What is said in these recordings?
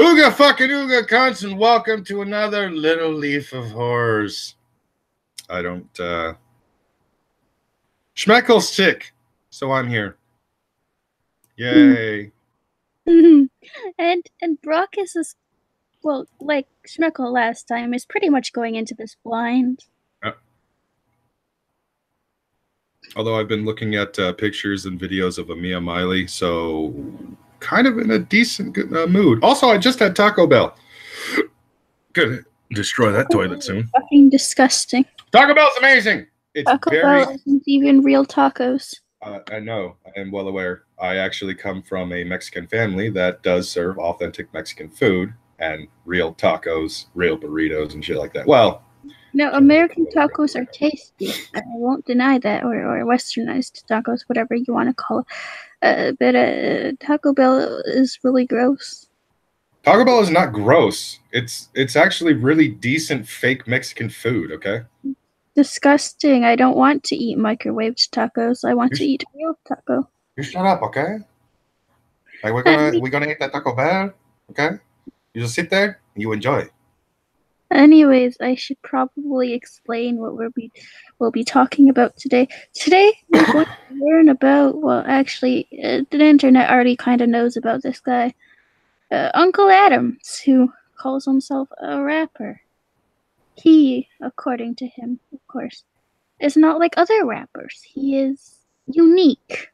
Ooga fucking Ooga cunts, and welcome to another little leaf of horrors. I don't Schmeckle's sick, so I'm here. Yay. and Brockus is, well, like Schmeckle last time, is pretty much going into this blind. Although I've been looking at pictures and videos of MiLady, so kind of in a decent mood. Also, I just had Taco Bell. Gonna destroy that toilet soon. Fucking disgusting. Taco Bell's amazing. It's Taco Bell isn't even real tacos. I know. I am well aware. I actually come from a Mexican family that does serve authentic Mexican food and real tacos, real burritos, and shit like that. Well, no, American tacos are tasty. I won't deny that, or westernized tacos, whatever you want to call it. But Taco Bell is really gross. Taco Bell is not gross. It's actually really decent fake Mexican food, okay? Disgusting. I don't want to eat microwaved tacos. I want to eat a real taco. You shut up, okay? Like we're gonna eat that Taco Bell, okay? You just sit there and you enjoy. Anyways, I should probably explain what we'll be talking about today. Today, we're going to learn about, well, actually, the internet already kind of knows about this guy, Unkle Adams, who calls himself a rapper. He, according to him, of course, is not like other rappers. He is unique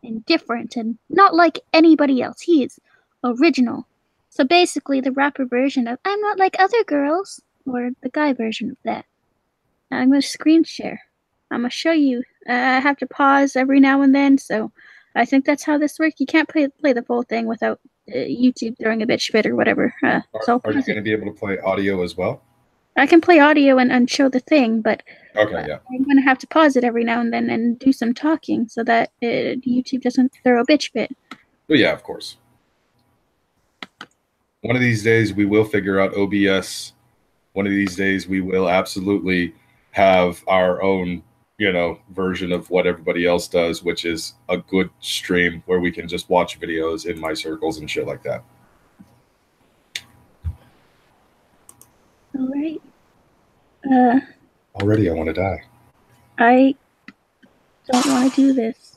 and different and not like anybody else. He is original. So basically, the rapper version of I'm not like other girls, or the guy version of that. I'm going to screen share. I'm going to show you. I have to pause every now and then, so I think that's how this works. You can't play the full thing without YouTube throwing a bitch fit or whatever. Are you going to be able to play audio as well? I can play audio and show the thing, but okay, yeah. I'm going to have to pause it every now and then and do some talking so that YouTube doesn't throw a bitch fit. Well, yeah, of course. One of these days we will figure out OBS. One of these days we will absolutely have our own, version of what everybody else does, which is a good stream where we can just watch videos in my circles and shit like that. All right. Already I want to die. I don't want to do this.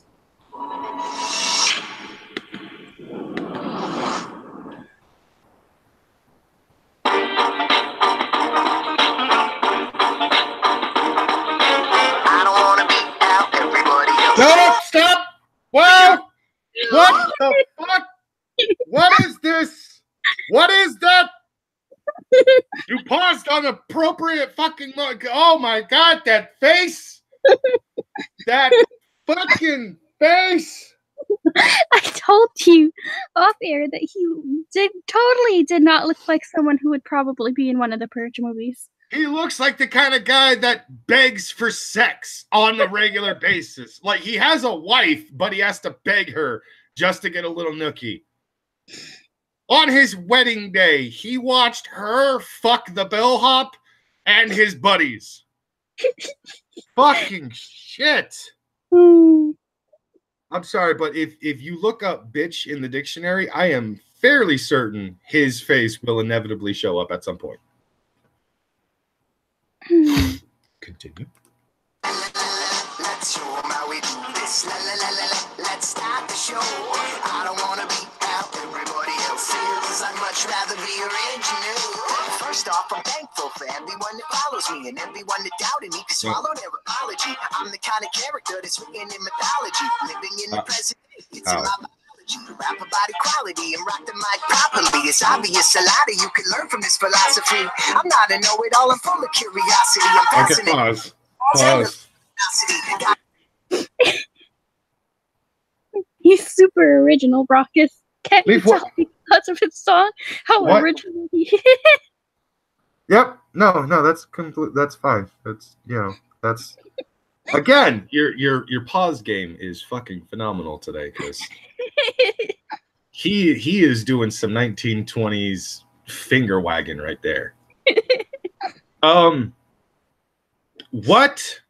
Stop! Wow! What the fuck? What is this? What is that? You paused on appropriate fucking oh my god, that face! That fucking face! I told you off air that he totally did not look like someone who would probably be in one of the Purge movies. He looks like the kind of guy that begs for sex on a regular basis. Like, he has a wife, but he has to beg her just to get a little nookie. On his wedding day, he watched her fuck the bellhop and his buddies. Fucking shit. I'm sorry, but if you look up bitch in the dictionary, I am fairly certain his face will inevitably show up at some point. Continue. Let's show them how we do this. Let's start the show. I don't want to be how everybody else is. I'd much rather be original. First off, I'm thankful for everyone that follows me and everyone that doubted me can swallow their apology. I'm the kind of character that's written in mythology, living in the present. It's in my biology. Rap about equality and rock the mic properly. It's obvious a lot of you can learn from this philosophy. I'm not a know-it-all, I'm full of curiosity. I'm fascinated. Pause. He's super original, Brockus. Can't you tell because of his song how original he is? Yep. No, that's complete. That's fine. That's that's again. Your pause game is fucking phenomenal today, because he is doing some 1920s finger wagging right there. What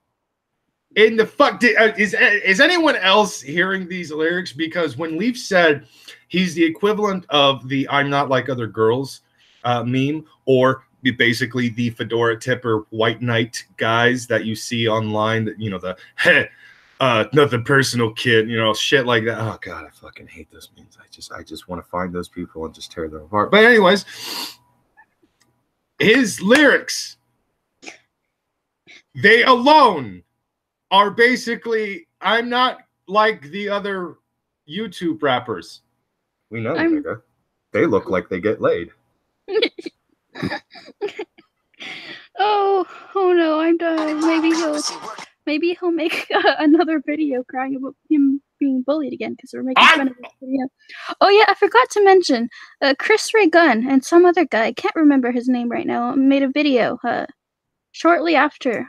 in the fuck is anyone else hearing these lyrics? Because when Leaf said he's the equivalent of the "I'm not like other girls" meme, or basically the fedora tipper white knight guys that you see online, that the nothing personal, kid, shit like that. Oh god, I fucking hate those memes. I just want to find those people and just tear them apart. But anyways, his lyrics, they alone are basically, I'm not like the other YouTube rappers. We know, nigga. They look like they get laid. Oh no, I'm done. Maybe he'll make another video crying about him being bullied again because we're making fun of this video. Oh yeah, I forgot to mention, Chris Ray Gunn and some other guy, I can't remember his name right now, made a video shortly after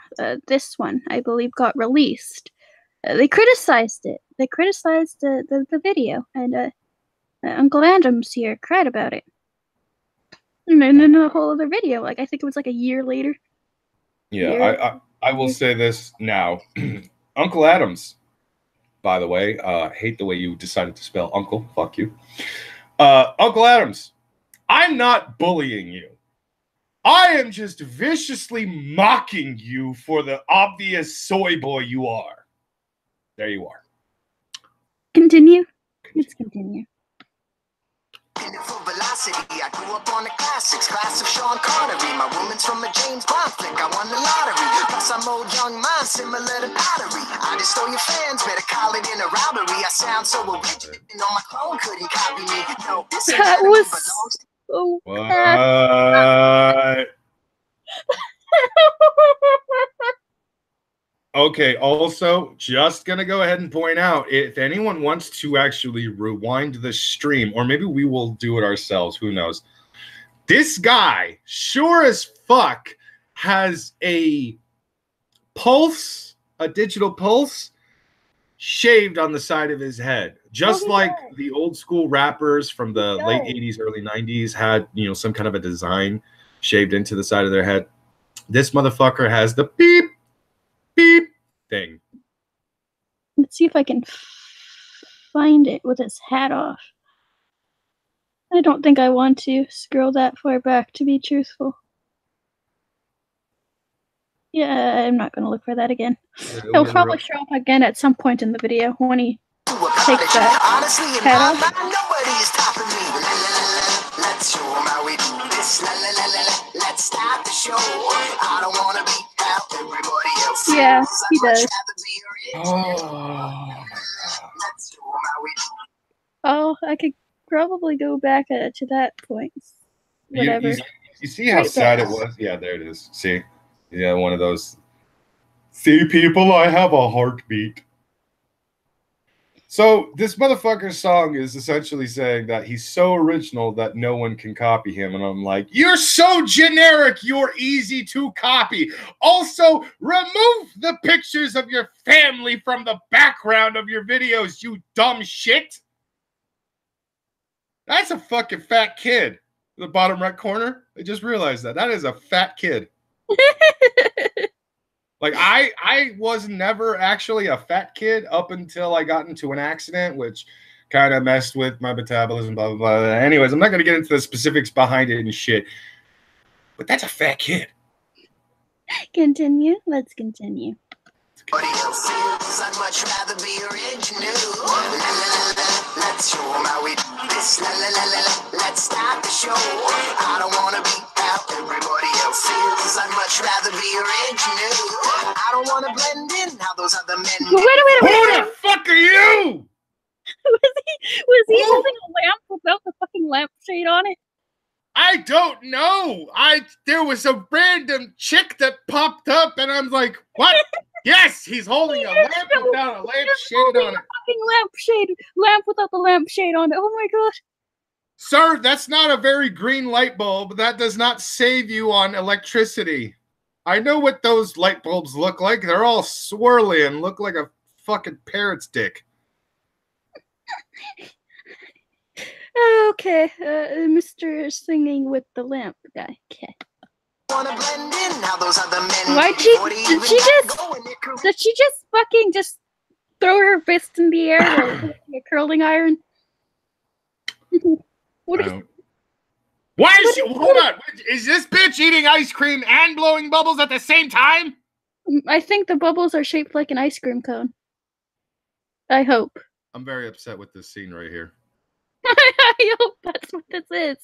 this one, I believe, got released. They criticized it. They criticized the video, and Uncle Adams here cried about it. And then a whole other video, like I think it was like a year later. Yeah, I will say this now. Uncle Adams, by the way, hate the way you decided to spell uncle. Fuck you. Uncle Adams, I'm not bullying you. I am just viciously mocking you for the obvious soy boy you are. There you are. Continue. Let's continue. For velocity, I grew up on the classics, class of Sean Connery. My woman's from a James Bond flick, I won the lottery. Plus I'm old young mind, similar to pottery. I just stole your fans, better call it in a robbery. I sound so original, and all my clone couldn't copy me. No, this that was so what? Okay, also, just going to go ahead and point out, if anyone wants to actually rewind the stream, or maybe we will do it ourselves, who knows. This guy, sure as fuck, has a pulse, a digital pulse, shaved on the side of his head. Just like the old school rappers from the late 80s, early 90s had, some kind of a design shaved into the side of their head. This motherfucker has the beep, beep thing. Let's see if I can find it with his hat off. I don't think I want to scroll that far back, to be truthful. Yeah, I'm not going to look for that again. He'll probably show up again at some point in the video when he takes that hat off. Nobody's topping me. Let's show them how we do this. Let's start the show. I don't want to be how everybody else feels. Yeah, he does. Oh, I could probably go back to that point. Whatever. You see how sad it was? Yeah, there it is. See? Yeah, one of those. See, people, I have a heartbeat. So this motherfucker's song is essentially saying that he's so original that no one can copy him. And I'm like, you're so generic, you're easy to copy. Also, remove the pictures of your family from the background of your videos, you dumb shit. That's a fucking fat kid. In the bottom right corner, I just realized that. That is a fat kid. Like, I was never actually a fat kid up until I got into an accident, which kind of messed with my metabolism, blah, blah, blah. Anyways, I'm not going to get into the specifics behind it and shit. But that's a fat kid. Continue. Let's continue. I'd much rather be original. Let's show them how we do this. Let's start the show. I don't want to be how everybody else feels. I'd much rather be original. I don't want to blend in how those other men. Wait. Who the fuck are you? Was he holding a lamp without the fucking lampshade on it? I don't know. There was a random chick that popped up, and I'm like, what? Yes, he's holding a lamp without a lampshade on it. Fucking lamp without the lampshade on it. Oh my god. Sir, that's not a very green light bulb. That does not save you on electricity. I know what those light bulbs look like. They're all swirly and look like a fucking parrot's dick. Okay, Mr. Singing with the lamp guy. Okay. Why'd she just Did she just fucking just throw her fist in the air like a curling iron? What is, why is she? Hold on. Is this bitch eating ice cream and blowing bubbles at the same time? I think the bubbles are shaped like an ice cream cone. I hope. I'm very upset with this scene right here. I hope that's what this is.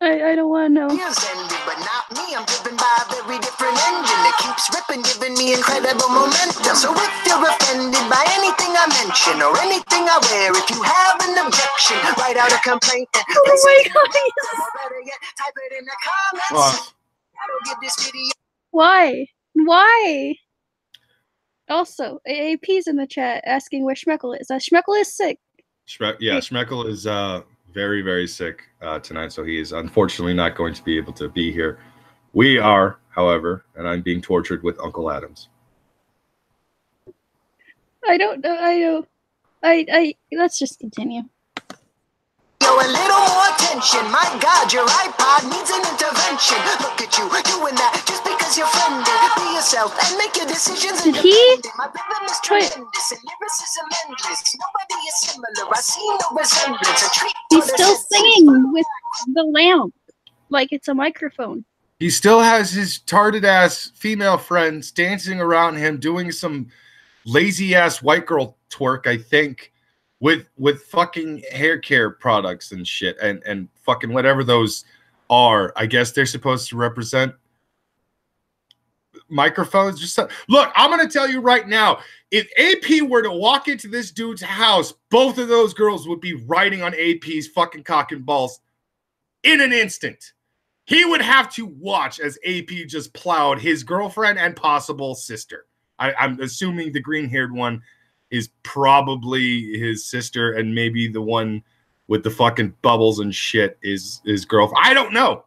I don't want to know. Years ended, but not me. I'm driven by a very different engine that keeps ripping, giving me incredible momentum. So if you're offended by anything I mention or anything I wear, if you have an objection, write out a complaint. Oh my god! Or better yet, type it in the comments. That'll give this video. Why? Why? Also, AP's in the chat asking where Schmeckle is. Schmeckle is sick. Schmeckle is very, very sick tonight, so he is unfortunately not going to be able to be here. We are, however, and I'm being tortured with Uncle Adams. I don't know. Let's just continue. A little more attention. My God, your iPod needs an intervention. Look at you doing that just because you're friendly. Be yourself and make your decisions. Did he? My rhythm is tremendous and lyricism endless. Nobody is similar. I see no resemblance. A treat. He's still singing with the lamp like it's a microphone. He still has his tarded ass female friends dancing around him, doing some lazy ass white girl twerk, I think. With fucking hair care products and shit and fucking whatever those are. I guess they're supposed to represent microphones. Just look, I'm gonna tell you right now, if AP were to walk into this dude's house, both of those girls would be riding on AP's fucking cock and balls in an instant. He would have to watch as AP just plowed his girlfriend and possible sister. I'm assuming the green-haired one is probably his sister, and maybe the one with the fucking bubbles and shit is his girlfriend. I don't know.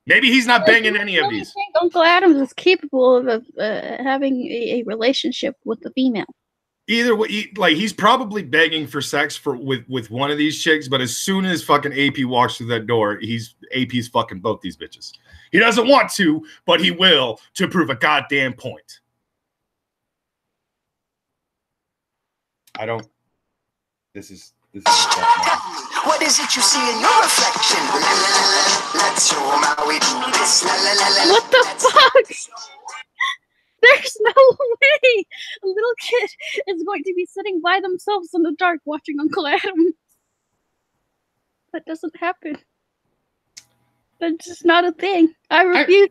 Maybe he's not banging any of these. I think Uncle Adams is capable of having a relationship with the female. Either way, like he's probably begging for sex with one of these chicks, but as soon as fucking AP walks through that door, AP's fucking both these bitches. He doesn't want to, but he will to prove a goddamn point. I don't. This is. What is it you see in your reflection? Let's show 'em how we do this. What the fuck? There's no way a little kid is going to be sitting by themselves in the dark watching Uncle Adam. That doesn't happen. That's just not a thing. I refuse.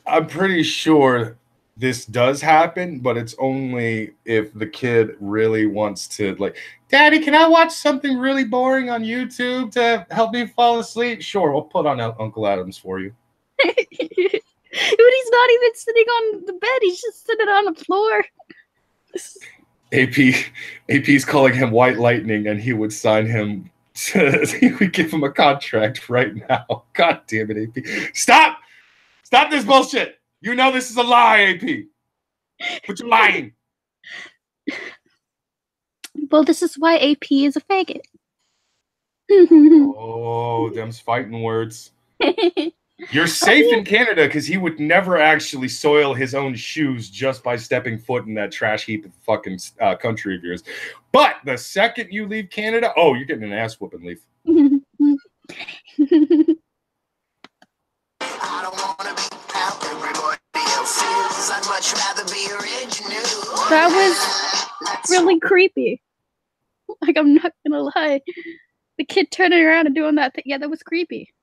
I'm pretty sure this does happen, but it's only if the kid really wants to, like, Daddy, can I watch something really boring on YouTube to help me fall asleep? Sure, we'll put on Uncle Adams for you. But he's not even sitting on the bed. He's just sitting on the floor. AP's calling him White Lightning, and he would sign him. He would give him a contract right now. God damn it, AP! Stop this bullshit. You know this is a lie, AP. But you're lying. Well, this is why AP is a faggot. Oh, them's fighting words. You're safe in Canada because he would never actually soil his own shoes just by stepping foot in that trash heap of fucking country of yours. But the second you leave Canada, oh, you're getting an ass whooping, Leaf. I don't wanna be how everybody else is. I'd much rather be original. That was really creepy. Like, I'm not gonna lie. The kid turning around and doing that thing. Yeah, that was creepy.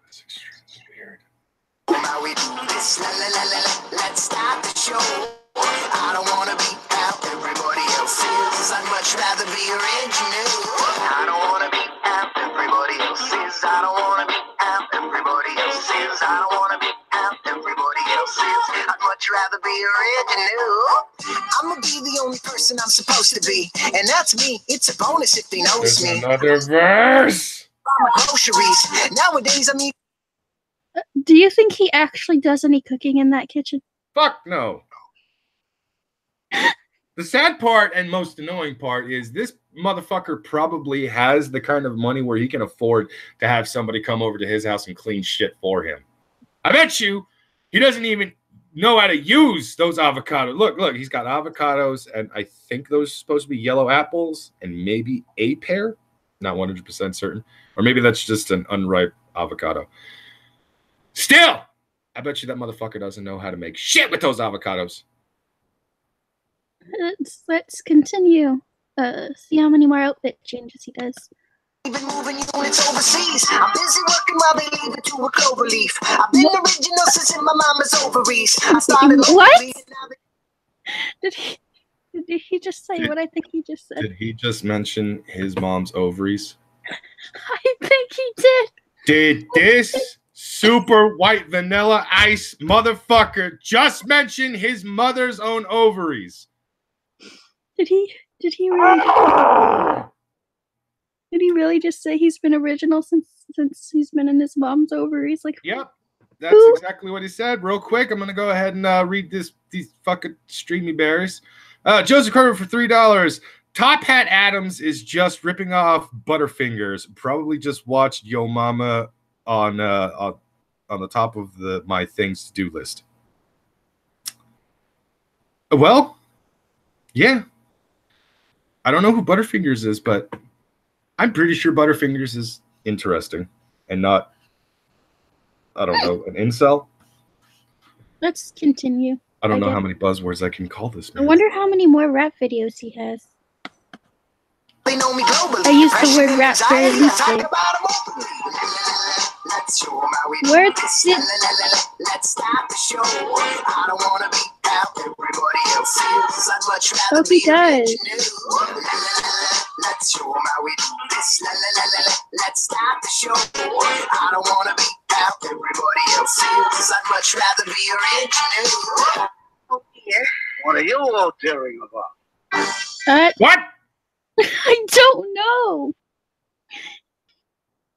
That's extremely weird. How we do this. Let's start the show. I don't wanna be how everybody else is. I'd much rather be original. I don't wanna be how everybody else is. I don't wanna be how everybody else is. I don't wanna be how everybody else is. I'd much rather be original. I'ma be the only person I'm supposed to be, and that's me. It's a bonus if they notice There's me. another verse. Groceries. Nowadays, I mean. Do you think he actually does any cooking in that kitchen? Fuck no. The sad part and most annoying part is this motherfucker probably has the kind of money where he can afford to have somebody come over to his house and clean shit for him. I bet you he doesn't even know how to use those avocados. Look, he's got avocados, and I think those are supposed to be yellow apples and maybe a pear. Not 100% certain. Or maybe that's just an unripe avocado. Still, I bet you that motherfucker doesn't know how to make shit with those avocados. Let's continue. See how many more outfit changes he does. Been moving units overseas. I'm busy working while they leave it to a clover leaf. I've been original since in my mama's ovaries. I started what? Did he just say what I think he just said? Did he just mention his mom's ovaries? I think he did. Did this super white vanilla ice motherfucker just mention his mother's own ovaries? Did he really? Did he really just say he's been original since he's been in his mom's ovaries? Like, yep, that's exactly what he said. Real quick, I'm gonna go ahead and read these fucking streamy berries. Joseph Carver for $3. Top Hat Adams is just ripping off Butterfingers. Probably just watched Yo Mama on the top of my things to do list. Well, yeah. I don't know who Butterfingers is, but I'm pretty sure Butterfingers is interesting and not, I don't know, an incel. Let's continue. I don't know how many buzzwords I can call this man. I wonder how many more rap videos he has. They know me globally. I use the word rap very loosely. Where's it? Let's start the show. I don't want to be out. Everybody else feels I'd much rather Hope he be does. Let's show 'em how we do this. Let's start the show. I don't want to be out. Everybody else feels I'd much rather be original. Oh dear. What are you all tearing about? What? I don't know.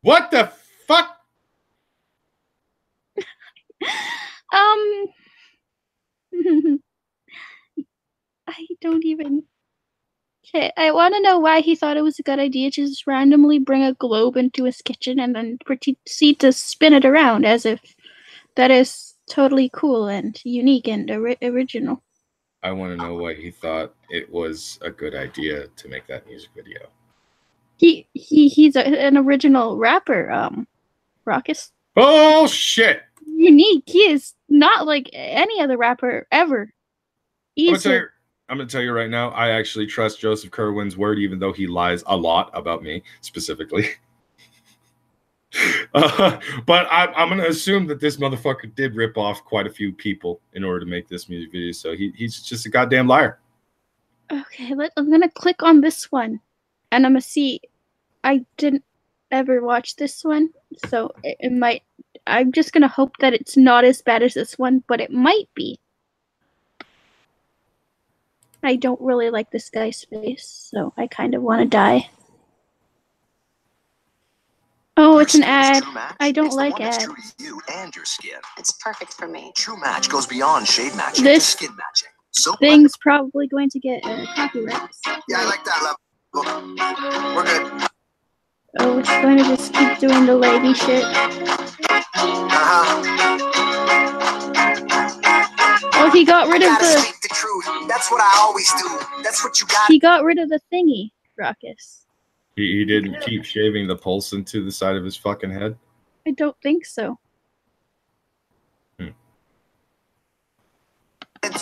What the fuck? I don't even. Okay, I want to know why he thought it was a good idea to just randomly bring a globe into his kitchen and then proceed to spin it around as if that is totally cool and unique and original. I want to know why he thought it was a good idea to make that music video. He's an original rapper, Raucus. Oh shit! Unique. He is not like any other rapper ever. I'm gonna tell you right now. I actually trust Joseph Kerwin's word, even though he lies a lot about me specifically. But I'm gonna assume that this motherfucker did rip off quite a few people in order to make this music video. So he's just a goddamn liar. Okay, I'm gonna click on this one, and I'm gonna see. I didn't ever watch this one, so it might. I'm just gonna hope that it's not as bad as this one, but it might be. I don't really like this guy's face, so I kind of want to die. Oh, it's an ad. I don't like ads. True to you and your skin. It's perfect for me. True Match goes beyond shade matching This to skin matching. So thing's probably going to get copyrights. Yeah, I like that level. We're good. Oh, it's going to just keep doing the lady shit. Oh, he got rid of Gotta speak the truth. That's what I always do. That's what you got. He got rid of the thingy, Raucus. He didn't keep shaving the pulse into the side of his fucking head? I don't think so.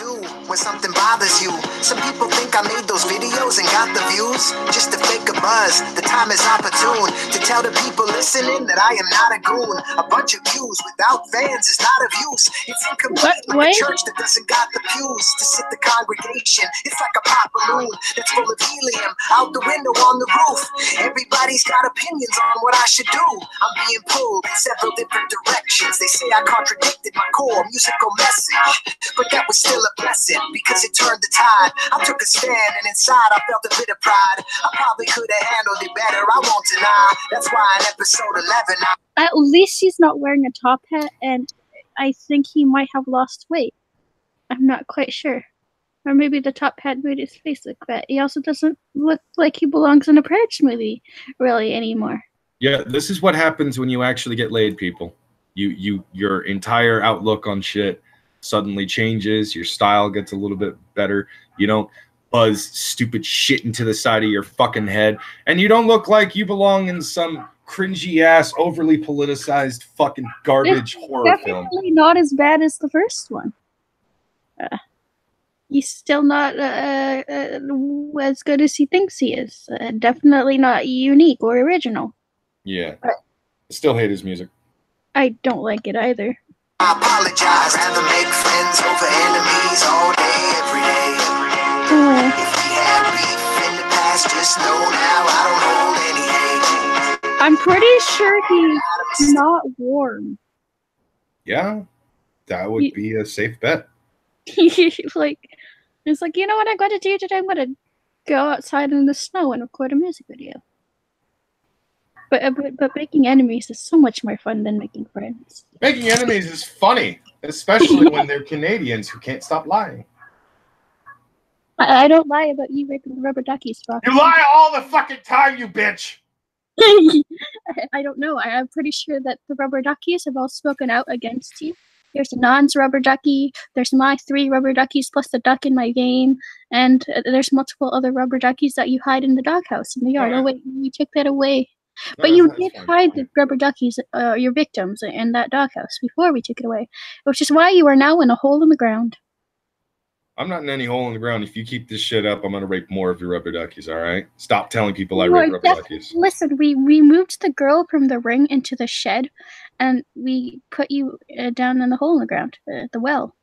Do when something bothers you. Some people think I made those videos and got the views just to fake a buzz. The time is opportune to tell the people listening that I am not a goon. A bunch of views without fans is not of use. It's incomplete like a church that doesn't got the pews to sit the congregation. It's like a pop balloon that's full of helium out the window on the roof. Everybody's got opinions on what I should do. I'm being pulled in several different directions. They say I contradicted my core musical message, but that was still a blessing because it turned the tide. I took a stand and inside I felt a bit of pride. I probably could have handled it better. I won't deny. That's why in episode 11 At least he's not wearing a top hat, and I think he might have lost weight. I'm not quite sure. Or maybe the top hat made his face look fat. He also doesn't look like he belongs in a Purge movie really anymore. Yeah, this is what happens when you actually get laid, people. Your entire outlook on shit suddenly changes. Your style gets a little bit better. You don't buzz stupid shit into the side of your fucking head. And you don't look like you belong in some cringy ass, overly politicized fucking garbage horror film. Definitely not as bad as the first one. He's still not as good as he thinks he is. Definitely not unique or original. Yeah. I still hate his music. I don't like it either. I apologize. Rather make friends over enemies all day, every day. If we had beef in the past, just know now I don't hold any hate. I'm pretty sure he's not warm. Yeah, that would be a safe bet. It's like, you know what I'm going to do today? I'm going to go outside in the snow and record a music video. But making enemies is so much more fun than making friends. Making enemies is funny, especially when they're Canadians who can't stop lying. I don't lie about you raping the rubber duckies, Brock. You lie all the fucking time, you bitch! I don't know. I'm pretty sure that the rubber duckies have all spoken out against you. There's a Non's rubber ducky, there's my 3 rubber duckies plus the duck in my game, and there's multiple other rubber duckies that you hide in the doghouse in the yard. Oh wait, you took that away. But you did hide the rubber duckies, your victims, in that doghouse before we took it away, which is why you are now in a hole in the ground. I'm not in any hole in the ground. If you keep this shit up, I'm going to rape more of your rubber duckies, all right? Stop telling people I rape rubber duckies. Listen, we moved the girl from the ring into the shed, and we put you down in the hole in the ground, the well.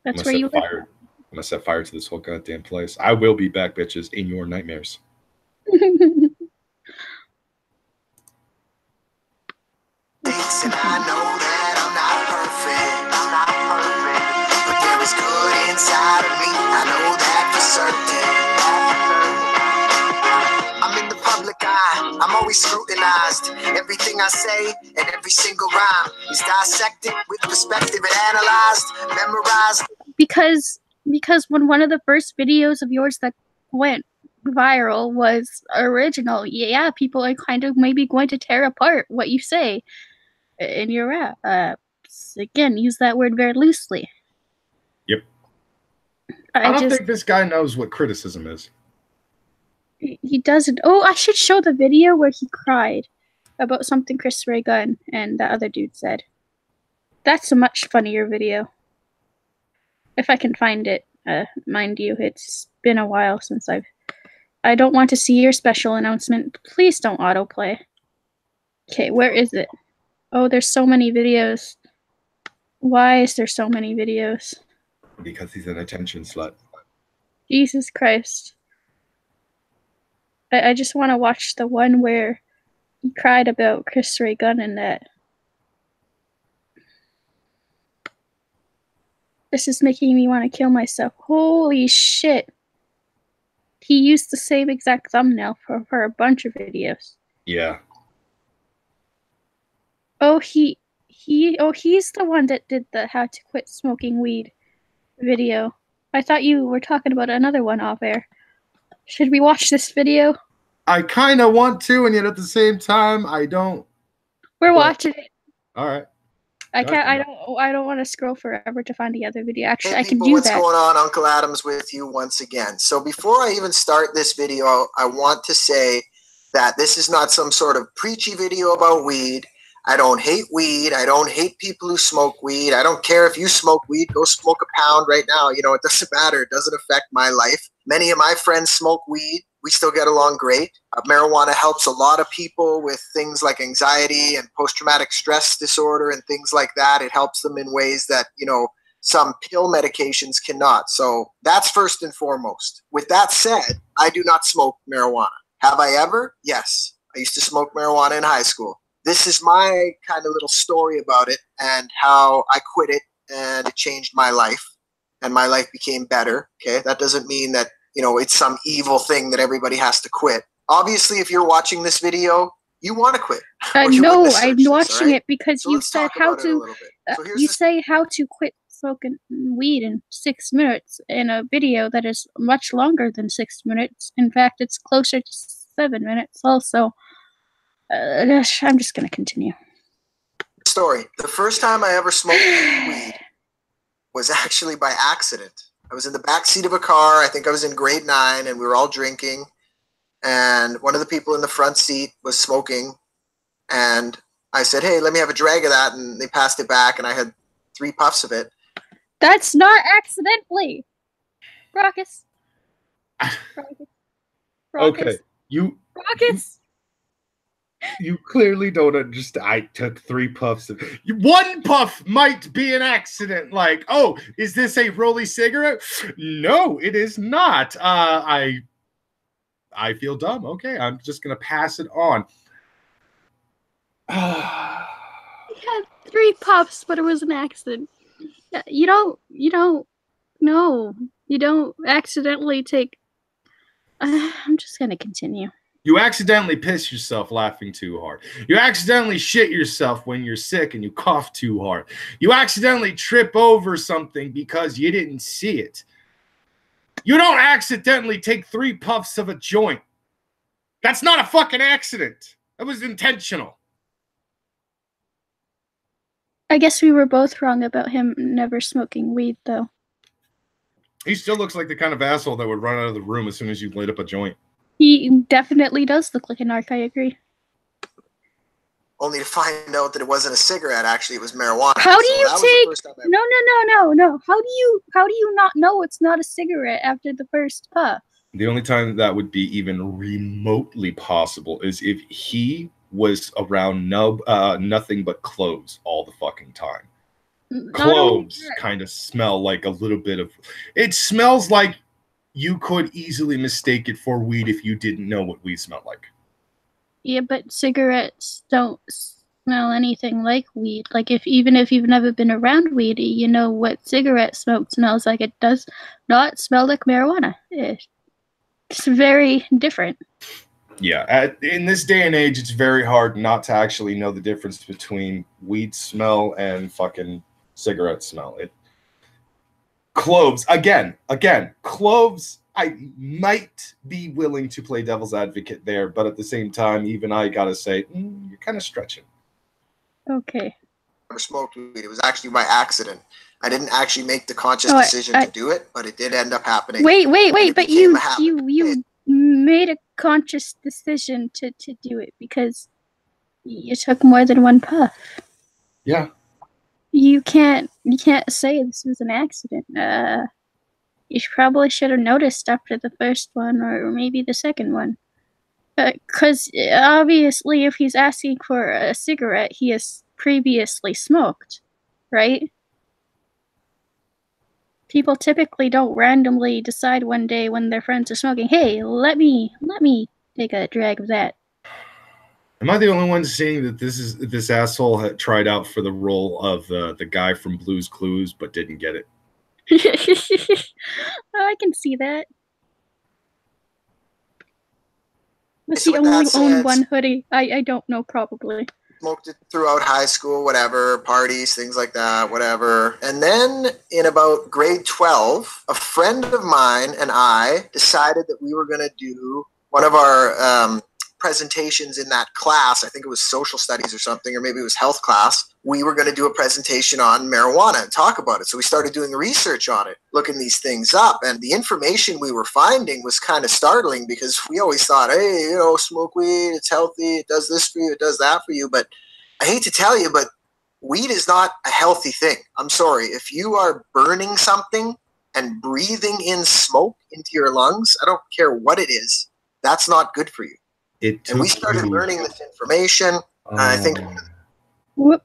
That's where you live. I'm going to set fire to this whole goddamn place. I will be back, bitches, in your nightmares. And I know that I'm not perfect, but there is good inside of me, I know that for certain. I'm in the public eye, I'm always scrutinized. Everything I say and every single rhyme is dissected with perspective and analyzed, memorized. Because when one of the first videos of yours that went viral was original, yeah, people are kind of maybe going to tear apart what you say in your rap. Again, use that word very loosely. Yep. I don't think this guy knows what criticism is. He doesn't. Oh, I should show the video where he cried about something Chris Ray Gunn and the other dude said. That's a much funnier video. If I can find it. Mind you, it's been a while since I don't want to see your special announcement. Please don't autoplay. Okay, where is it? Oh, there's so many videos. Why is there so many videos? Because he's an attention slut. Jesus Christ. I just want to watch the one where he cried about Chris Ray Gunn and that. This is making me want to kill myself. Holy shit. He used the same exact thumbnail for a bunch of videos. Yeah. Oh, he's the one that did the how to quit smoking weed video. I thought you were talking about another one off air. Should we watch this video? I kind of want to, and yet at the same time, I don't. We're watching it. All right. I don't want to scroll forever to find the other video. Actually, hey, I can people, do what's that. What's going on? Uncle Adams with you once again. So before I even start this video, I want to say that this is not some sort of preachy video about weed. I don't hate weed. I don't hate people who smoke weed. I don't care if you smoke weed. Go smoke a pound right now. You know, it doesn't matter. It doesn't affect my life. Many of my friends smoke weed. We still get along great. Marijuana helps a lot of people with things like anxiety and post-traumatic stress disorder and things like that. It helps them in ways that, you know, some pill medications cannot. So that's first and foremost. With that said, I do not smoke marijuana. Have I ever? Yes. I used to smoke marijuana in high school. This is my kind of little story about it and how I quit it and it changed my life and my life became better. Okay. That doesn't mean that, you know, it's some evil thing that everybody has to quit. Obviously, if you're watching this video, you want to quit. No, I'm watching it because you said how to. You say how to quit smoking weed in 6 minutes in a video that is much longer than 6 minutes. In fact, it's closer to 7 minutes. Also, I'm just gonna continue. Story: the first time I ever smoked weed was actually by accident. I was in the back seat of a car. I think I was in grade 9, and we were all drinking. And one of the people in the front seat was smoking. And I said, hey, let me have a drag of that. And they passed it back, and I had 3 puffs of it. That's not accidentally. Raucus. Okay. Raucus. You clearly don't understand. I took 3 puffs. 1 puff might be an accident. Like, oh, is this a Rolly cigarette? No, it is not. I feel dumb. Okay, I'm just gonna pass it on. You had 3 puffs, but it was an accident. You don't accidentally take. I'm just gonna continue. You accidentally piss yourself laughing too hard. You accidentally shit yourself when you're sick and you cough too hard. You accidentally trip over something because you didn't see it. You don't accidentally take 3 puffs of a joint. That's not a fucking accident. That was intentional. I guess we were both wrong about him never smoking weed, though. He still looks like the kind of asshole that would run out of the room as soon as you lit up a joint. He definitely does look like a narc, I agree. Only to find out that it wasn't a cigarette, actually it was marijuana. How do you take No. How do you not know it's not a cigarette after the first puff? The only time that would be even remotely possible is if he was around nothing but cloves all the fucking time. Cloves kind of smell like a little bit of... It smells like you could easily mistake it for weed if you didn't know what weed smelled like. Yeah, but cigarettes don't smell anything like weed. Like, even if you've never been around weed, you know what cigarette smoke smells like. It does not smell like marijuana. It's very different. Yeah, in this day and age, it's very hard not to actually know the difference between weed smell and fucking cigarette smell. Cloves, again, cloves, I might be willing to play devil's advocate there, but at the same time, even I gotta say, you're kind of stretching. Okay. I never smoked weed. It was actually by accident. I didn't actually make the conscious decision to do it, but it did end up happening. Wait, but you made a conscious decision to do it because you took more than 1 puff. Yeah. You can't say this was an accident. You probably should have noticed after the first one or maybe the second one. Because obviously if he's asking for a cigarette, he has previously smoked, right? People typically don't randomly decide one day when their friends are smoking, hey, let me take a drag of that. Am I the only one seeing that this asshole had tried out for the role of the guy from Blue's Clues but didn't get it? I can see that. Does he only own 1 hoodie? I don't know, probably. Smoked it throughout high school, whatever, parties, things like that, whatever. And then in about grade 12, a friend of mine and I decided that we were going to do one of our presentations in that class. I think it was social studies or something, or maybe it was health class. We were going to do a presentation on marijuana and talk about it. So we started doing research on it, looking these things up. And the information we were finding was kind of startling because we always thought, hey, smoke weed, it's healthy, it does this for you, it does that for you. But I hate to tell you, but weed is not a healthy thing. I'm sorry. If you are burning something and breathing in smoke into your lungs, I don't care what it is, that's not good for you. And we started learning this information. I think. What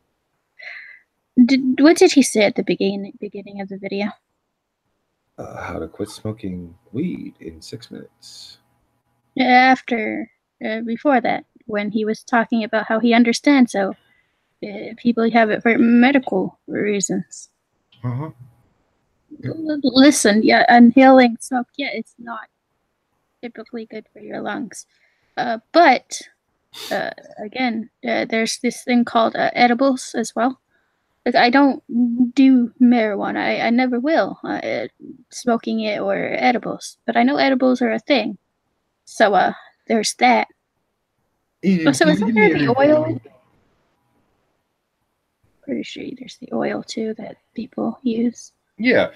did he say at the beginning of the video? How to quit smoking weed in 6 minutes. Before that, when he was talking about how he understands how people have it for medical reasons. Uh-huh. Yep. Listen, inhaling smoke, it's not typically good for your lungs. But again, there's this thing called edibles as well. Like, I don't do marijuana. I never will. Smoking it or edibles. But I know edibles are a thing. So there's that. So isn't there the oil? Pretty sure there's the oil too that people use. Yeah.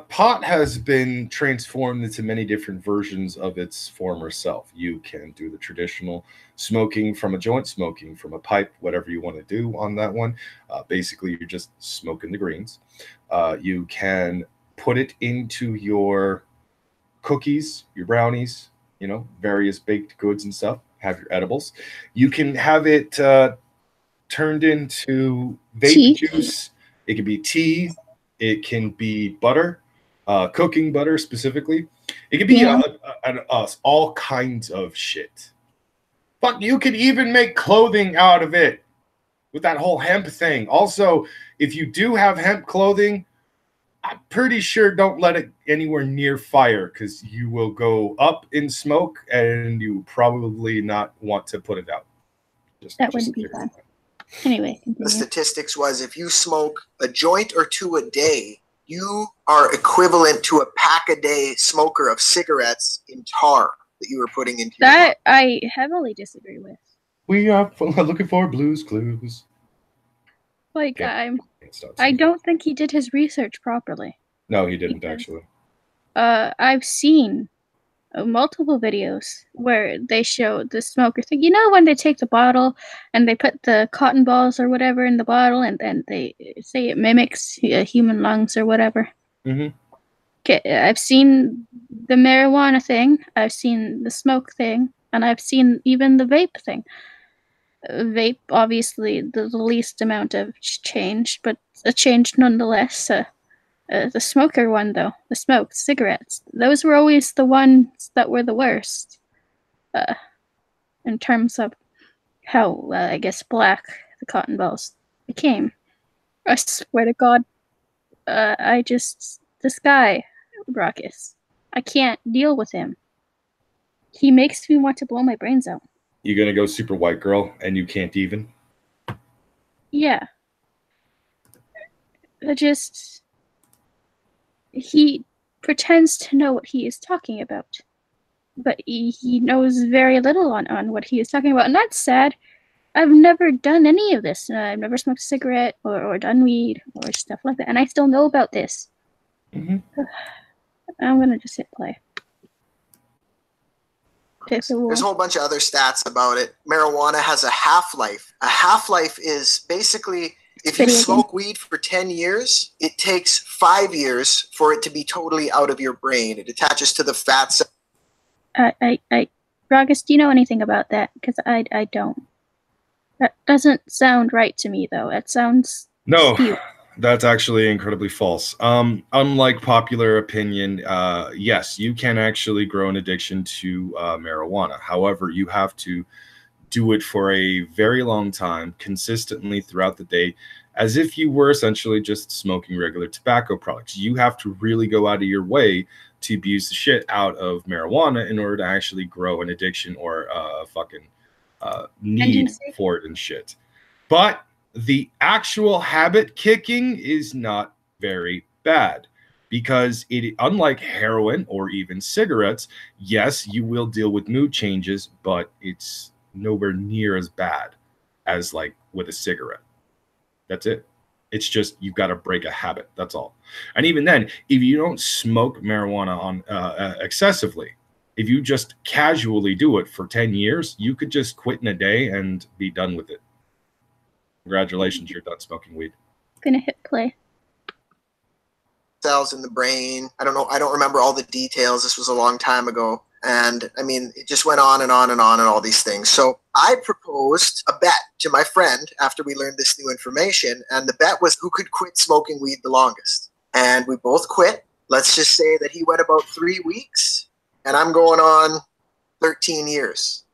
Pot has been transformed into many different versions of its former self. You can do the traditional smoking from a joint, smoking from a pipe, whatever you want to do on that one. Basically, you're just smoking the greens. You can put it into your cookies, your brownies, various baked goods and stuff. Have your edibles. You can have it turned into vape Tea. juice. It can be tea. It can be butter, cooking butter specifically. It can be Yeah. all kinds of shit. Fuck, you could even make clothing out of it with that whole hemp thing. Also, if you do have hemp clothing, I'm pretty sure don't let it anywhere near fire because you will go up in smoke and you probably not want to put it out. That wouldn't be fun. Anyway, The continue. statistics was if you smoke a joint or two a day, you are equivalent to a pack a day smoker of cigarettes in tar that you were putting into your That I heavily disagree with. We are looking for Blues Clues. Like, Yeah. I don't think he did his research properly. No, he didn't actually. I've seen multiple videos where they show the smoker thing. You know when they take the bottle and they put the cotton balls or whatever in the bottle and then they say it mimics human lungs or whatever? Mm-hmm. Okay, I've seen the marijuana thing, I've seen the smoke thing, and I've seen even the vape thing. Vape, obviously, the least amount of change, but a change nonetheless. The smoker one, though, the smoked cigarettes, those were always the ones that were the worst. In terms of how, I guess, black the cotton balls became. I swear to God, this guy, Brockus, I can't deal with him. He makes me want to blow my brains out. You're gonna go super white girl and you can't even? Yeah. He pretends to know what he is talking about. But he knows very little on what he is talking about. And that's sad. I've never done any of this. I've never smoked a cigarette or done weed or stuff like that. And I still know about this. Mm-hmm. I'm going to just hit play. There's a whole bunch of other stats about it. Marijuana has a half-life. A half-life is basically if you smoke weed for 10 years, it takes 5 years for it to be totally out of your brain. It attaches to the fat cell. Ragus, do you know anything about that? Because I don't. That doesn't sound right to me, though. It sounds skewed. That's actually incredibly false. Unlike popular opinion, yes, you can actually grow an addiction to marijuana. However, you have to do it for a very long time, consistently throughout the day, as if you were essentially just smoking regular tobacco products. You have to really go out of your way to abuse the shit out of marijuana in order to actually grow an addiction or a fucking need for it and shit. But the actual habit kicking is not very bad because it, unlike heroin or even cigarettes, yes, you will deal with mood changes, but it's nowhere near as bad as like with a cigarette. That's it. It's just you've got to break a habit. That's all. And even then, if you don't smoke marijuana on excessively, if you just casually do it for 10 years, you could just quit in a day and be done with it. Congratulations, you're done smoking weed. Gonna hit play. Cells in the brain. I don't know. I don't remember all the details. This was a long time ago. And I mean, it just went on and on and on and all these things. So I proposed a bet to my friend after we learned this new information. And the bet was who could quit smoking weed the longest. And we both quit. Let's just say that he went about 3 weeks and I'm going on 13 years.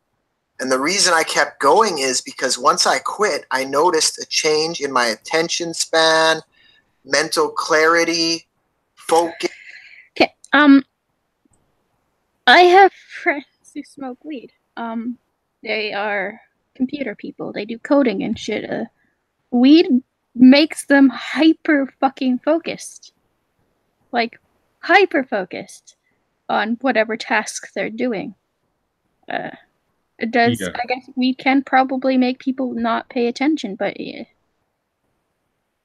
And the reason I kept going is because once I quit, I noticed a change in my attention span, mental clarity, focus. Okay. I have friends who smoke weed. They are computer people. They do coding and shit. Weed makes them hyper fucking focused. Like, hyper focused on whatever task they're doing. It does. Yeah. I guess weed can probably make people not pay attention, but yeah.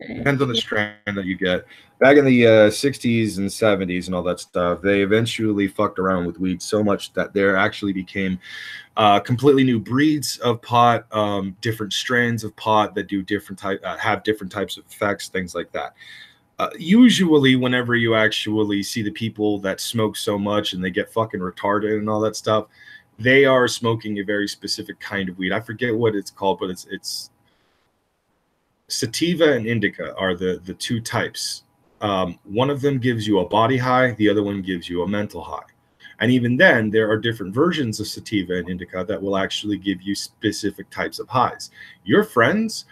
Depends on the strain that you get. Back in the 60s and 70s and all that stuff, they eventually fucked around with weed so much that there actually became completely new breeds of pot, different strains of pot that do different have different types of effects, things like that. Usually, whenever you actually see the people that smoke so much and they get fucking retarded and all that stuff, they are smoking a very specific kind of weed. I forget what it's called, but it's sativa and indica are the two types. One of them gives you a body high, the other one gives you a mental high. And even then, there are different versions of sativa and indica that will actually give you specific types of highs. Your friends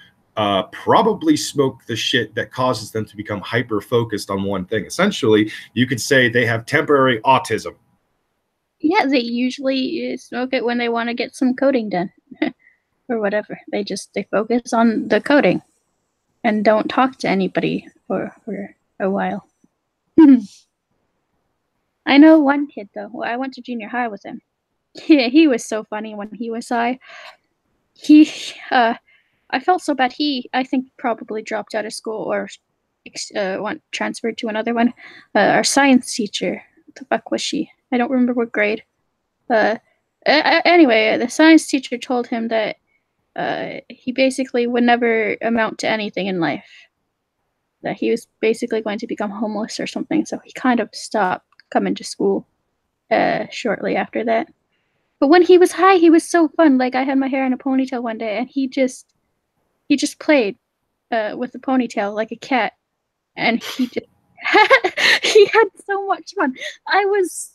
probably smoke the shit that causes them to become hyper focused on one thing. Essentially, you could say they have temporary autism. Yeah, they usually smoke it when they want to get some coding done or whatever. They focus on the coding and don't talk to anybody for a while. I know one kid though. Well, I went to junior high with him. He was so funny when he was high. I felt so bad. I think, probably dropped out of school or went transferred to another one. Our science teacher, what the fuck was she? I don't remember what grade. Anyway, the science teacher told him that he basically would never amount to anything in life. That he was basically going to become homeless or something. So he kind of stopped coming to school shortly after that. But when he was high, he was so fun. Like, I had my hair in a ponytail one day, and he just played with the ponytail like a cat, and he had so much fun. I was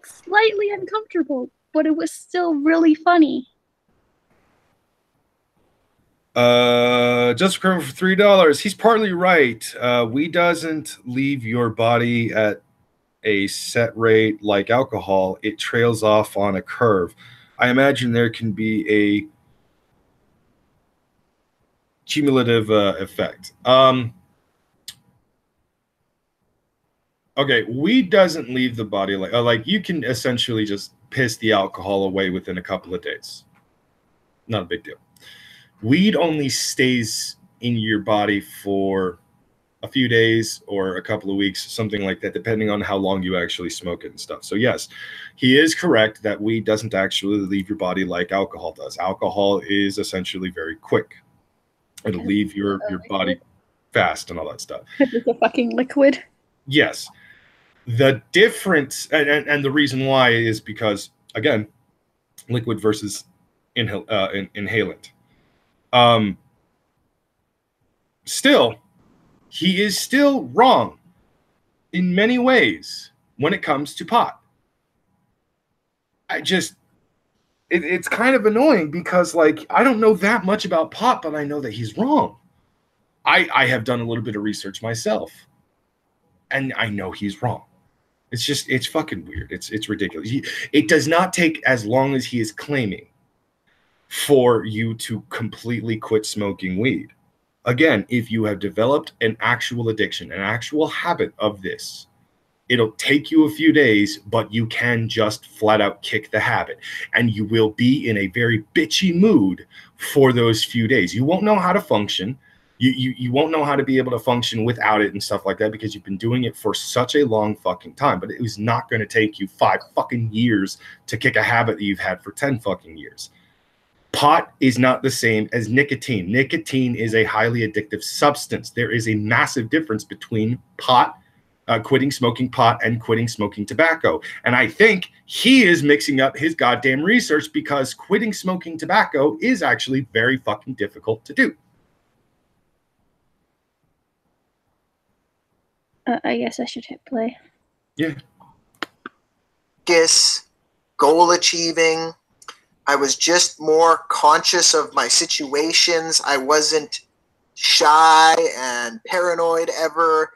slightly uncomfortable, but it was still really funny. Just for $3. He's partly right. Weed doesn't leave your body at a set rate like alcohol. It trails off on a curve. I imagine there can be a cumulative effect. Okay, weed doesn't leave the body like you can essentially just piss the alcohol away within a couple of days. Not a big deal. Weed only stays in your body for a few days or a couple of weeks, something like that, depending on how long you actually smoke it and stuff. So yes, he is correct that weed doesn't actually leave your body like alcohol does. Alcohol is essentially very quick. It'll leave your body fast and all that stuff. It's a fucking liquid. Yes. The difference and the reason why is because, again, liquid versus inhalant. Still, he is still wrong in many ways when it comes to pot. It's kind of annoying because, like, I don't know that much about pot, but I know that he's wrong. I have done a little bit of research myself, and I know he's wrong. It's fucking weird. It's ridiculous. It does not take as long as he is claiming for you to completely quit smoking weed. Again, if you have developed an actual addiction, an actual habit of this, it'll take you a few days, but you can just flat out kick the habit. And you will be in a very bitchy mood for those few days. You won't know how to function. You won't know how to be able to function without it and stuff like that because you've been doing it for such a long fucking time. But it was not going to take you 5 fucking years to kick a habit that you've had for 10 fucking years. Pot is not the same as nicotine. Nicotine is a highly addictive substance. There is a massive difference between quitting smoking pot and quitting smoking tobacco. And I think he is mixing up his goddamn research because quitting smoking tobacco is actually very fucking difficult to do. I guess I should hit play. Yeah. Goal achieving. I was just more conscious of my situations. I wasn't shy and paranoid ever.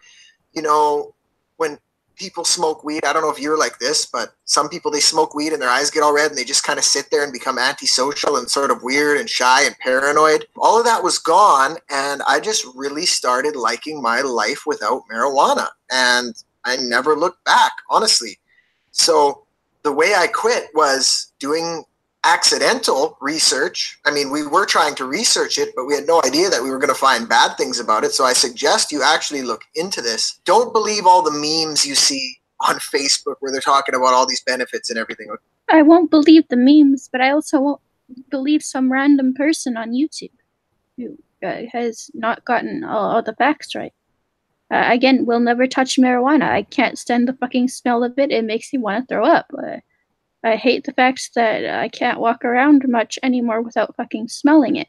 You know, when people smoke weed, I don't know if you're like this, but some people, they smoke weed and their eyes get all red and they just kind of sit there and become antisocial and sort of weird and shy and paranoid. All of that was gone, and I just really started liking my life without marijuana, and I never looked back, honestly. So the way I quit was doing accidental research. I mean, we were trying to research it, but we had no idea that we were going to find bad things about it. So I suggest you actually look into this. Don't believe all the memes you see on Facebook where they're talking about all these benefits and everything. I won't believe the memes, but I also won't believe some random person on YouTube who has not gotten all the facts right. Again, we'll never touch marijuana. I can't stand the fucking smell of it. It makes me want to throw up. I hate the fact that I can't walk around much anymore without fucking smelling it.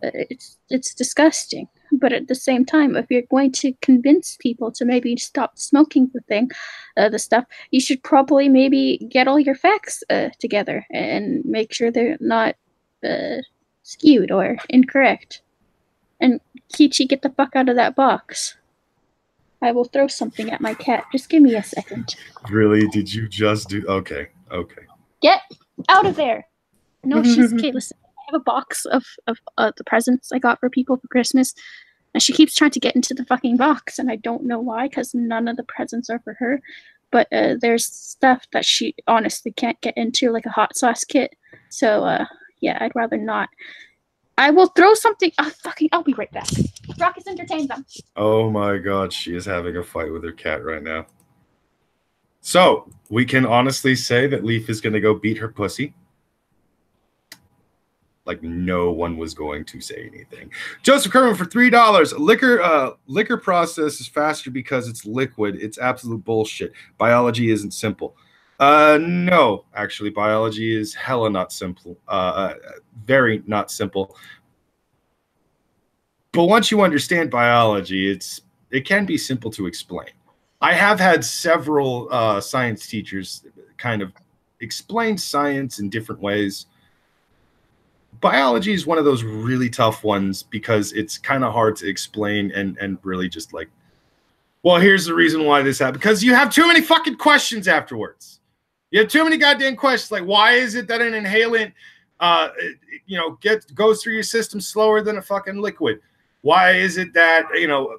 It's disgusting. But at the same time, if you're going to convince people to maybe stop smoking the stuff, you should probably maybe get all your facts together and make sure they're not skewed or incorrect. And Kichi, get the fuck out of that box. I will throw something at my cat. Just give me a second. Really? Did you just do? Okay. Okay. Get out of there. No, she's okay. Listen, I have a box of the presents I got for people for Christmas, and she keeps trying to get into the fucking box, and I don't know why, because none of the presents are for her. But there's stuff that she honestly can't get into, like a hot sauce kit. So yeah, I'd rather not. I will throw something. I'll be right back. Rockets, entertain them. Oh my God, she is having a fight with her cat right now. So we can honestly say that Leaf is going to go beat her pussy. Like no one was going to say anything. Joseph Kerman for $3. Liquor process is faster because it's liquid. It's absolute bullshit. Biology isn't simple. No, actually, biology is hella not simple. Very not simple. But once you understand biology, it can be simple to explain. I have had several science teachers kind of explain science in different ways. Biology is one of those really tough ones because it's kind of hard to explain and really just like, well, here's the reason why this happened. Because you have too many fucking questions afterwards. You have too many goddamn questions. Like, why is it that an inhalant, goes through your system slower than a fucking liquid? Why is it that,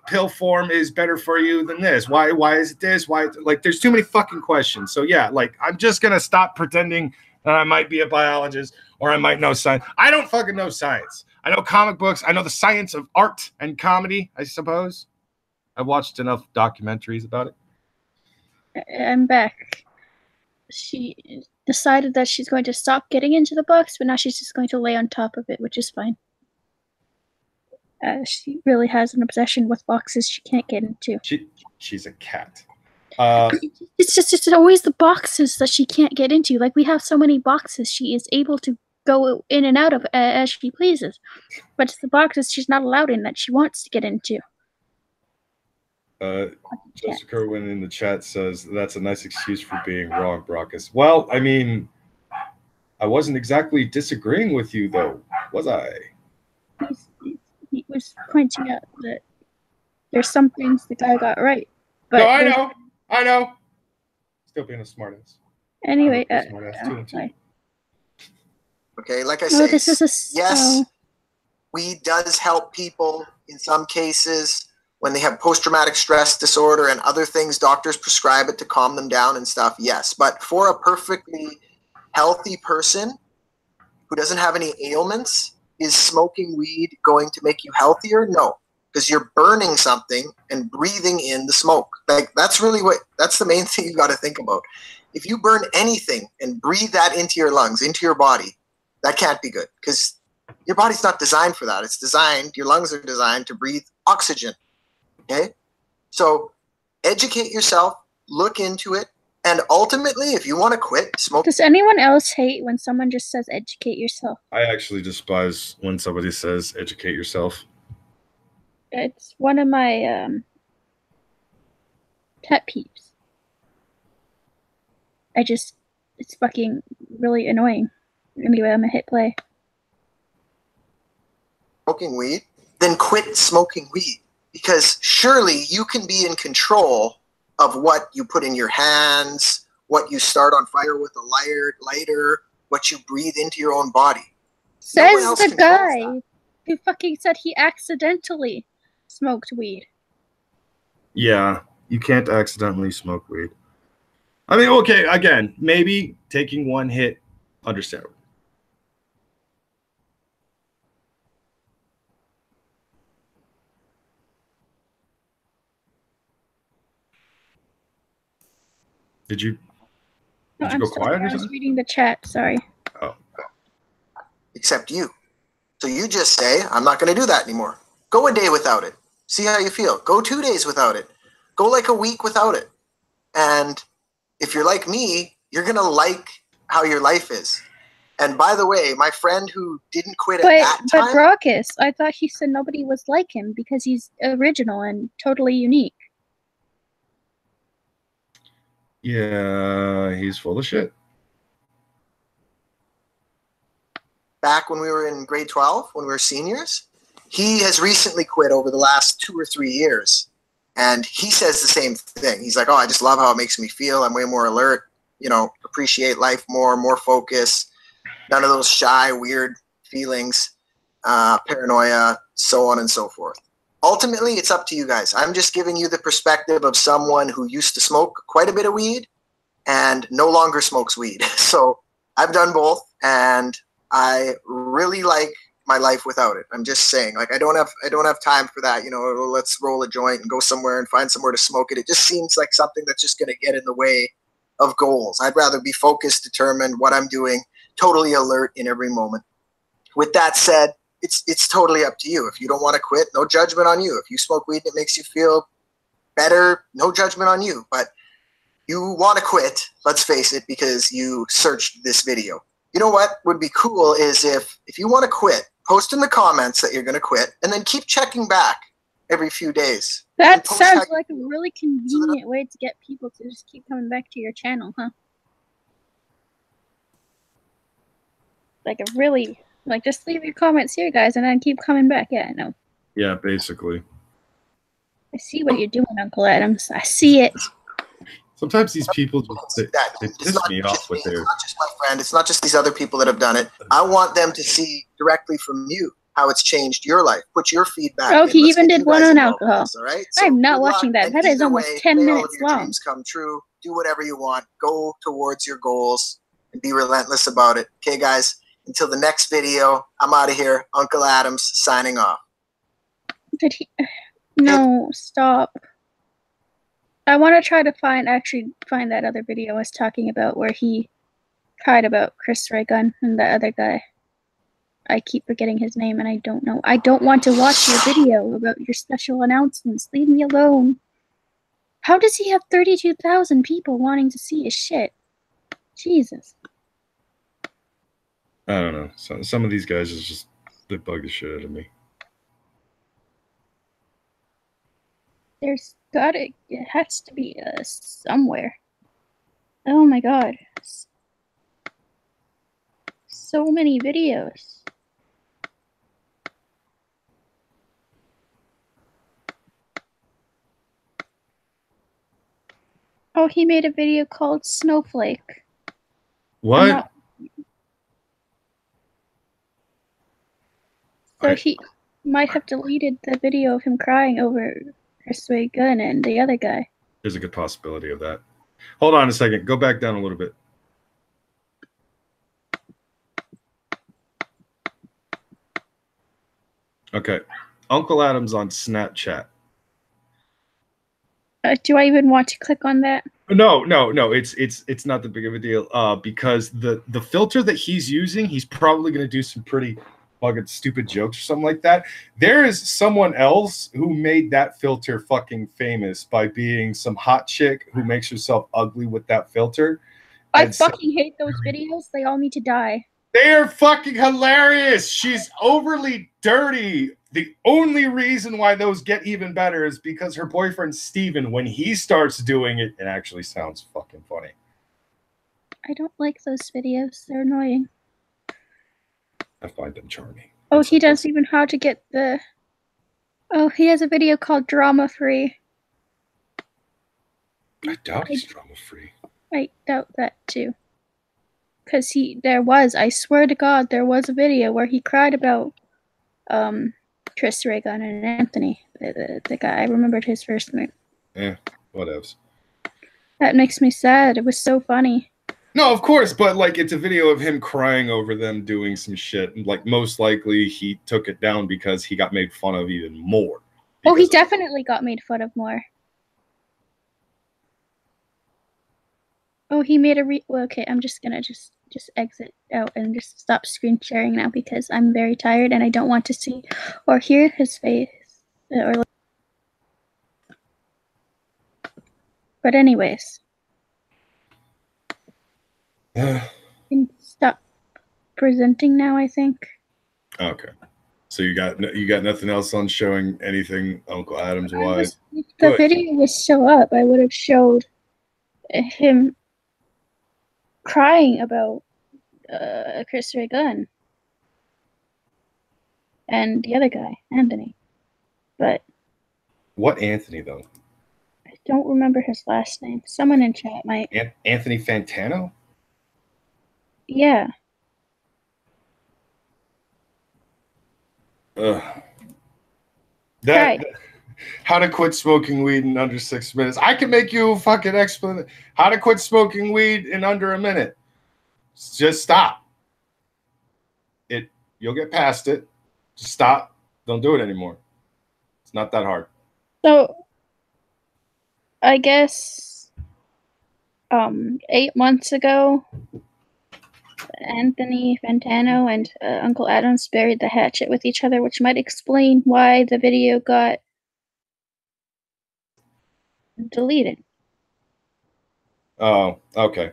pill form is better for you than this? Why is it this? Why? Like, there's too many fucking questions. So, yeah, like, I'm just going to stop pretending that I might be a biologist or I might know science. I don't fucking know science. I know comic books. I know the science of art and comedy, I suppose. I've watched enough documentaries about it. I'm back. She decided that she's going to stop getting into the box, but now she's just going to lay on top of it, which is fine. She really has an obsession with boxes she can't get into. She's a cat. It's just always the boxes that she can't get into. Like, we have so many boxes she is able to go in and out of as she pleases. But it's the boxes she's not allowed in that she wants to get into. Joseph Kerwin in the chat says, that's a nice excuse for being wrong, Brockus. Well, I mean, I wasn't exactly disagreeing with you, though, was I? He was pointing out that there's some things the guy got right. But no, I know. Still being a smartass. Anyway, okay, like I said, this is yes, weed does help people in some cases when they have post-traumatic stress disorder and other things. Doctors prescribe it to calm them down and stuff. Yes, but for a perfectly healthy person who doesn't have any ailments, is smoking weed going to make you healthier? No, because you're burning something and breathing in the smoke. Like, that's the main thing you got to think about. If you burn anything and breathe that into your lungs, into your body, that can't be good because your body's not designed for that. Your lungs are designed to breathe oxygen. Okay? So educate yourself, look into it, and ultimately, if you want to quit smoking. Does anyone else hate when someone just says educate yourself? I actually despise when somebody says educate yourself. It's one of my pet peeves. It's fucking really annoying. Anyway, I'm gonna hit play. Smoking weed? Then quit smoking weed. Because surely you can be in control of what you put in your hands, what you start on fire with a lighter, what you breathe into your own body. Says the guy who fucking said he accidentally smoked weed. Yeah, you can't accidentally smoke weed. I mean, okay, again, maybe taking one hit, understandable. Did you No, go I'm quiet or I was something? reading the chat. Sorry. Oh. Except you. So you just say, I'm not going to do that anymore. Go a day without it. See how you feel. Go 2 days without it. Go like a week without it. And if you're like me, you're going to like how your life is. And by the way, my friend who didn't quit at that time... But Brockus, I thought he said nobody was like him because he's original and totally unique. Yeah, he's full of shit. Back when we were in grade 12, when we were seniors, he has recently quit over the last 2 or 3 years. And he says the same thing. He's like, oh, I just love how it makes me feel. I'm way more alert, you know, appreciate life more focus. None of those shy, weird feelings, paranoia, so on and so forth. Ultimately, it's up to you guys. I'm just giving you the perspective of someone who used to smoke quite a bit of weed and no longer smokes weed. So I've done both, and I really like my life without it. I'm just saying, like, I don't have time for that. You know, let's roll a joint and go somewhere and find somewhere to smoke it. It just seems like something that's just going to get in the way of goals. I'd rather be focused, determined, what I'm doing, totally alert in every moment. With that said, it's totally up to you. If you don't want to quit, no judgment on you. If you smoke weed and it makes you feel better, no judgment on you. But you want to quit, let's face it, because you searched this video. You know what would be cool is if you want to quit, post in the comments that you're going to quit, and then keep checking back every few days. That sounds like a really convenient way to get people to just keep coming back to your channel, huh? Like a really, like, just leave your comments here, guys, and then keep coming back. Yeah, I know. Yeah, basically. I see what you're doing, Uncle Adams. I see it. Sometimes these people just they piss me off with their... It's not just my friend. It's not just these other people that have done it. I want them to see directly from you how it's changed your life. Put your feedback. Oh, he even did one on alcohol. All right? So I'm not watching that. That is almost 10 minutes long. Dreams come true. Do whatever you want. Go towards your goals and be relentless about it. Okay, guys? Until the next video, I'm out of here. Uncle Adams signing off. Did he? No, stop. I want to try to find that other video I was talking about where he cried about Chris Ray Gun and the other guy. I keep forgetting his name and I don't know. I don't want to watch your video about your special announcements. Leave me alone. How does he have 32,000 people wanting to see his shit? Jesus. I don't know. Some of these guys is just, they bug the shit out of me. There's gotta, it has to be somewhere. Oh my god. So many videos. Oh, he made a video called Snowflake. What? So he might have deleted the video of him crying over Chris Ray Gun and the other guy. There's a good possibility of that. Hold on a second. Go back down a little bit. Okay. Uncle Adam's on Snapchat. Do I even want to click on that? No. It's not that big of a deal. Because the filter that he's using, he's probably going to do some pretty fucking stupid jokes or something like that. There is someone else who made that filter fucking famous by being some hot chick who makes herself ugly with that filter. I fucking hate those videos. They all need to die. They're fucking hilarious. She's overly dirty. The only reason why those get even better is because her boyfriend Steven, when he starts doing it, it actually sounds fucking funny. I don't like those videos. They're annoying. I find them charming. Oh, he does even how to get the... Oh, he has a video called Drama Free. I doubt he's drama free. I doubt that too. Because I swear to God, there was a video where he cried about Chris Ray Gun and Anthony, the guy. I remembered his first name. Yeah, whatevs. That makes me sad. It was so funny. No, of course, but like it's a video of him crying over them doing some shit. Like most likely he took it down because he got made fun of even more. Oh, he definitely got made fun of more. Oh, he made a well, okay, I'm just gonna just exit out and just stop screen sharing now because I'm very tired and I don't want to see or hear his face. But anyways, can stop presenting now, I think. Okay. So you got nothing else on showing anything Uncle Adams wise? If the video was still up, I would have showed him crying about Chris Ray Gunn and the other guy, Anthony. But what Anthony though? I don't remember his last name. Someone in chat might. Anthony Fantano? Yeah. How to quit smoking weed in under 6 minutes. I can make you a fucking explanation. How to quit smoking weed in under a minute. Just stop. You'll get past it. Just stop. Don't do it anymore. It's not that hard. So I guess 8 months ago, Anthony Fantano and Uncle Adams buried the hatchet with each other, which might explain why the video got deleted. Oh, okay.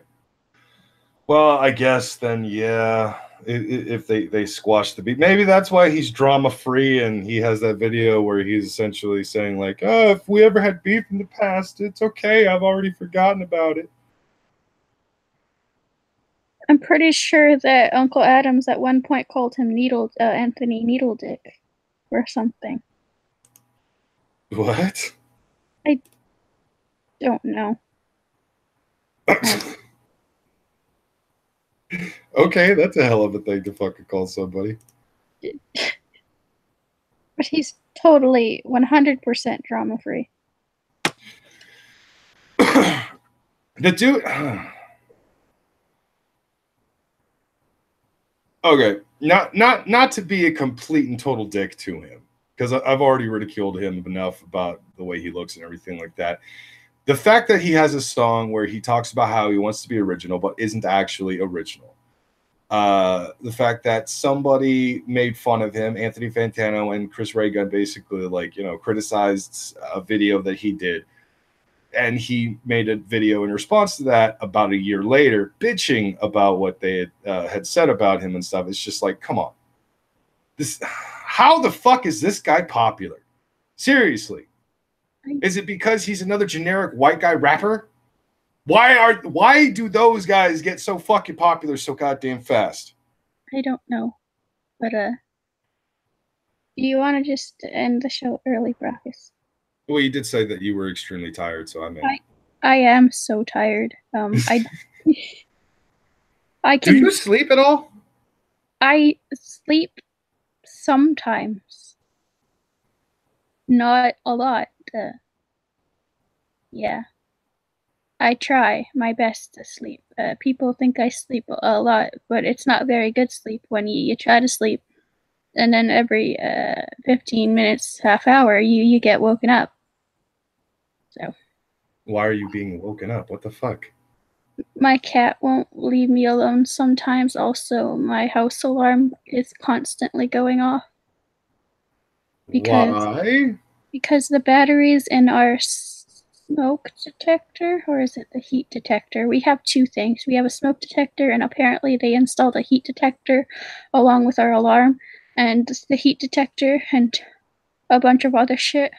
Well, I guess then, yeah. If they squash the beat, maybe that's why he's drama free and he has that video where he's essentially saying like, "Oh, if we ever had beef in the past, it's okay. I've already forgotten about it." I'm pretty sure that Uncle Adams at one point called him Anthony Needle Dick or something. What? I don't know. Okay, that's a hell of a thing to fucking call somebody. But he's totally 100% drama free. The dude. Okay, not to be a complete and total dick to him, because I've already ridiculed him enough about the way he looks and everything like that. The fact that he has a song where he talks about how he wants to be original but isn't actually original. The fact that somebody made fun of him, Anthony Fantano and Chris Ray Gunn, basically criticized a video that he did. And he made a video in response to that about a year later, bitching about what they had said about him and stuff. It's just like, come on. How the fuck is this guy popular? Seriously. Is it because he's another generic white guy rapper? Why do those guys get so fucking popular so goddamn fast? I don't know. But do you want to just end the show early, Brackus? Well, you did say that you were extremely tired, so I mean, I am so tired. I can. Do you sleep at all? I sleep sometimes. Not a lot. Yeah. I try my best to sleep. People think I sleep a lot, but it's not very good sleep when you try to sleep, and then every 15 minutes, half hour, you get woken up. So. Why are you being woken up? What the fuck? My cat won't leave me alone sometimes. Also, my house alarm is constantly going off. Why? Because the batteries in our smoke detector, or is it the heat detector? We have two things. We have a smoke detector, and apparently they installed a heat detector along with our alarm. And the heat detector and a bunch of other shit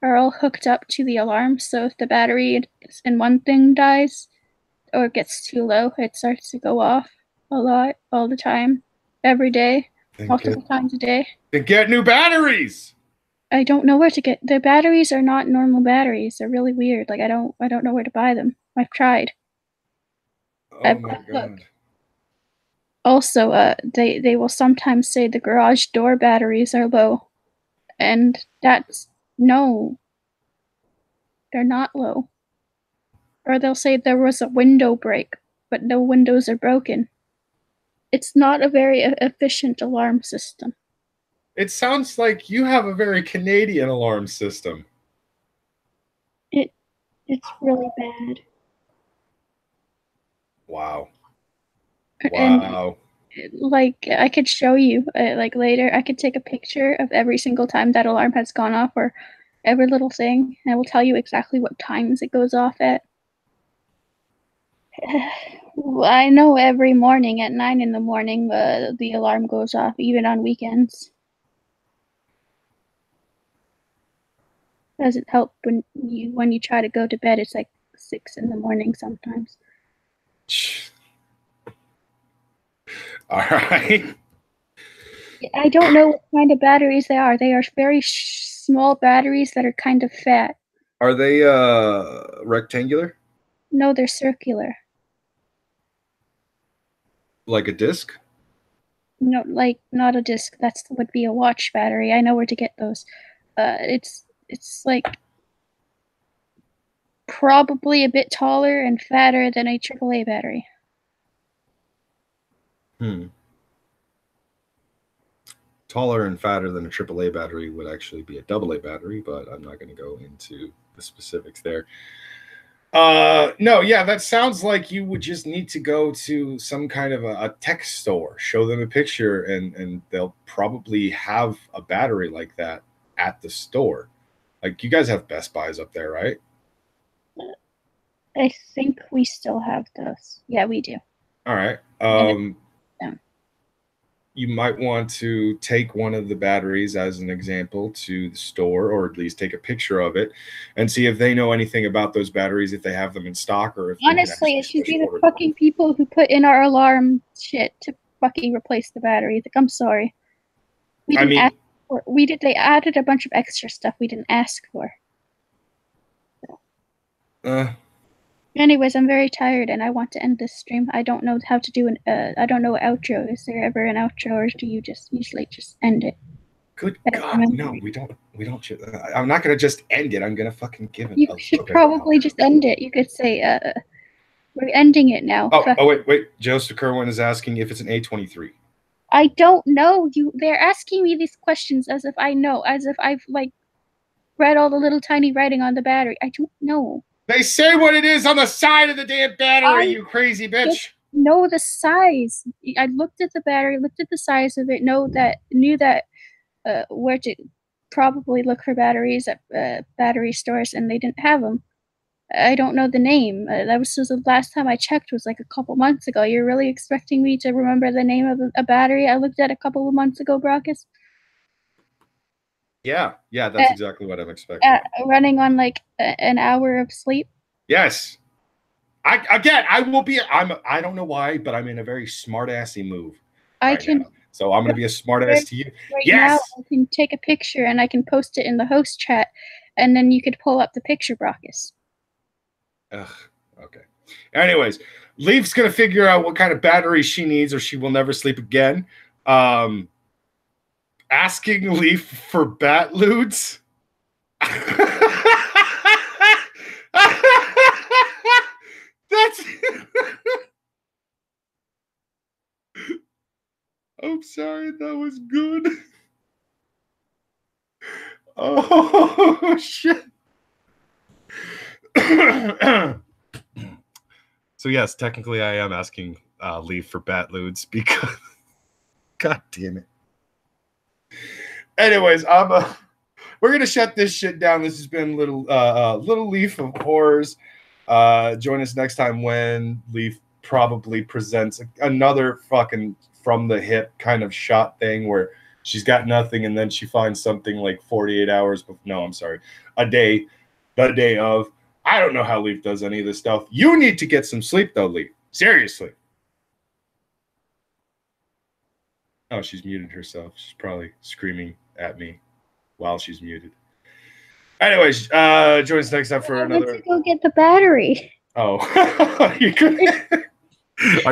are all hooked up to the alarm. So if the battery in one thing dies or gets too low, it starts to go off a lot, all the time, every day, multiple times a day. Then get new batteries. I don't know where to get. The batteries are not normal batteries. They're really weird. Like I don't know where to buy them. I've tried. Oh my god. Also, they will sometimes say the garage door batteries are low, and that's no. They're not low. Or they'll say there was a window break, but no windows are broken. It's not a very efficient alarm system. It sounds like you have a very Canadian alarm system. It's really bad. Wow. And Wow. like I could show you like later. I could take a picture of every single time that alarm has gone off, or every little thing, and I will tell you exactly what times it goes off at. I know every morning at 9 in the morning the alarm goes off, even on weekends. Doesn't help when you try to go to bed. It's like 6 in the morning sometimes. All right. I don't know what kind of batteries they are. They are very small batteries that are kind of fat. Are they rectangular? No, they're circular. Like a disc? No, like not a disc. That would be a watch battery. I know where to get those. It's like probably a bit taller and fatter than a AAA battery. Taller and fatter than a AAA battery would actually be a AA battery, but I'm not going to go into the specifics there. No, yeah, that sounds like you would just need to go to some kind of a tech store, show them a picture, and they'll probably have a battery like that at the store. Like, you guys have Best Buys up there, right? I think we still have those. Yeah, we do. All right. Yeah. You might want to take one of the batteries as an example to the store, or at least take a picture of it and see if they know anything about those batteries, if they have them in stock, or if honestly, it should be the fucking people who put in our alarm shit to fucking replace the batteries. Like, I'm sorry. We didn't ask for. They added a bunch of extra stuff we didn't ask for. So. Anyways, I'm very tired and I want to end this stream. I don't know how to do I don't know what outro. Is there ever an outro, or do you just usually just end it? Good God, no, we don't. I'm not gonna just end it. I'm gonna fucking give it. You should probably just end it. You could say, "We're ending it now." Oh, wait. Joseph Kerwin is asking if it's an A23. I don't know. They're asking me these questions as if I know, as if I've like read all the little tiny writing on the battery. I don't know. They say what it is on the side of the damn battery, you crazy bitch. Know the size. I looked at the battery, looked at the size of it, knew that where to probably look for batteries at battery stores, and they didn't have them. I don't know the name. That was the last time I checked was like a couple months ago. You're really expecting me to remember the name of a battery I looked at a couple of months ago, Brockus? Yeah, that's exactly what I'm expecting. Running on like an hour of sleep. Yes. I will be. I don't know why, but I'm in a very smart-assy move. Now. So I'm going to be a smart-ass to you. Now I can take a picture and I can post it in the host chat, and then you could pull up the picture, Brockus. Okay. Anyways, Leaf's going to figure out what kind of battery she needs, or she will never sleep again. Asking Leaf for bat lewds. That's. I'm sorry, that was good. Oh shit. So yes, technically I am asking Leaf for bat lewds because God damn it. Anyways, we're gonna shut this shit down. This has been little Leaf of Horrors. Join us next time when Leaf probably presents another fucking from the hip kind of shot thing where she's got nothing and then she finds something like 48 hours. No, I'm sorry, a day, the day of. I don't know how Leaf does any of this stuff. You need to get some sleep though, Leaf. Seriously. Oh, she's muted herself. She's probably screaming at me while she's muted. Anyways, join us next time for another. I went to go get the battery. Oh, are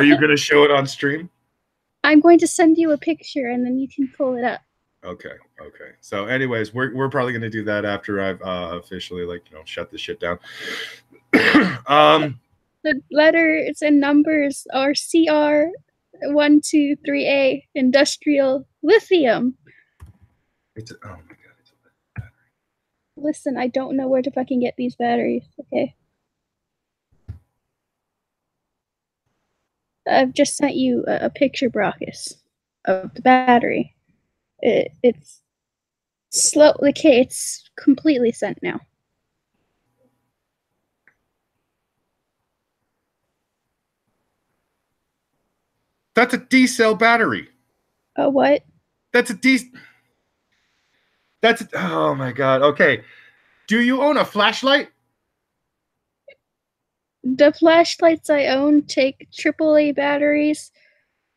you gonna show it on stream? I'm going to send you a picture and then you can pull it up. Okay. So, anyways, we're probably gonna do that after I've officially shut this shit down. The letters and numbers are CR123A industrial lithium. Oh my god. Listen, I don't know where to fucking get these batteries. Okay. I've just sent you a picture, Brockus, of the battery. It's slow. Okay, it's completely sent now. That's a D-cell battery. A what? That's a D. That's a, oh my god. Okay. Do you own a flashlight? The flashlights I own take AAA batteries.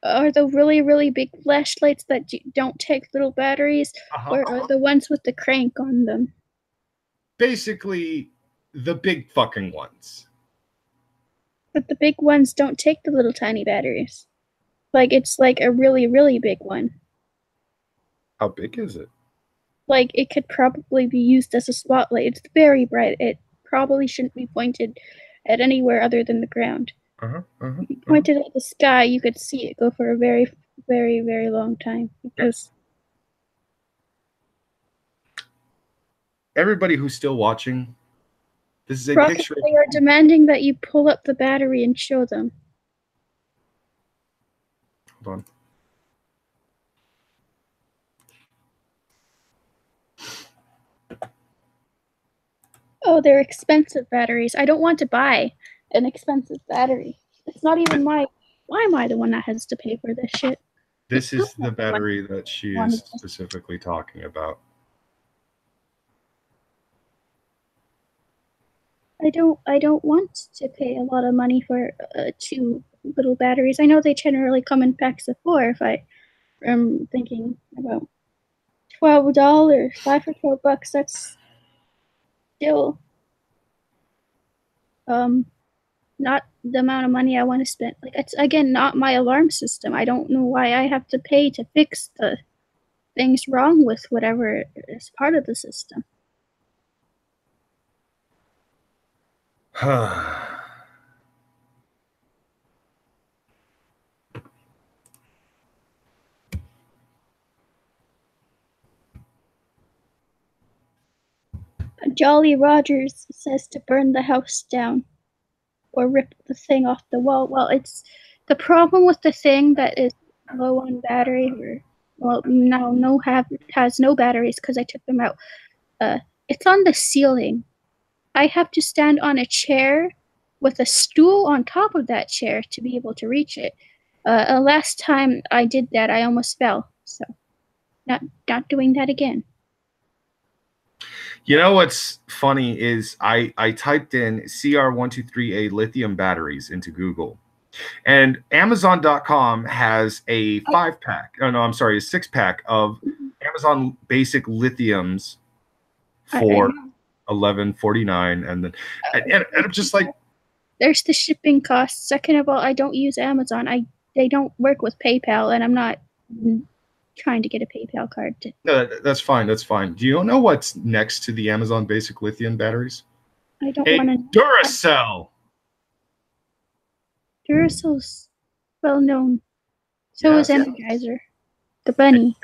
Are the really, really big flashlights that don't take little batteries, or are the ones with the crank on them? Basically, the big fucking ones. But the big ones don't take the little tiny batteries. Like, it's like a really, really big one. How big is it? Like, it could probably be used as a spotlight. It's very bright. It probably shouldn't be pointed at anywhere other than the ground. If you pointed at the sky, you could see it go for a very, very, very long time. Because everybody who's still watching, this is a picture. They are demanding that you pull up the battery and show them. Hold on. Oh, they're expensive batteries. I don't want to buy an expensive battery. It's not even my... Why am I the one that has to pay for this shit? This is the battery that she is specifically talking about. I don't want to pay a lot of money for 2 little batteries. I know they generally come in packs of 4 if I am thinking about $12, 5 for $12, that's still not the amount of money I want to spend. Like, it's again not my alarm system. I don't know why I have to pay to fix the things wrong with whatever is part of the system. Jolly Rogers says to burn the house down or rip the thing off the wall. Well, it's the problem with the thing that is low on battery, or well, now has no batteries because I took them out. It's on the ceiling. I have to stand on a chair with a stool on top of that chair to be able to reach it. Last time I did that, I almost fell. So, not doing that again. You know what's funny is I typed in CR123A lithium batteries into Google, and Amazon.com has a 5-pack. Oh no, I'm sorry, a 6-pack of Amazon basic lithiums for $11.49, and then and I'm just like, there's the shipping costs. Second of all, I don't use Amazon. They don't work with PayPal, and I'm not trying to get a PayPal card. No, that's fine. That's fine. Do you know what's next to the Amazon basic lithium batteries? I don't want to. Duracell. Duracell's well known. So is Energizer. The bunny.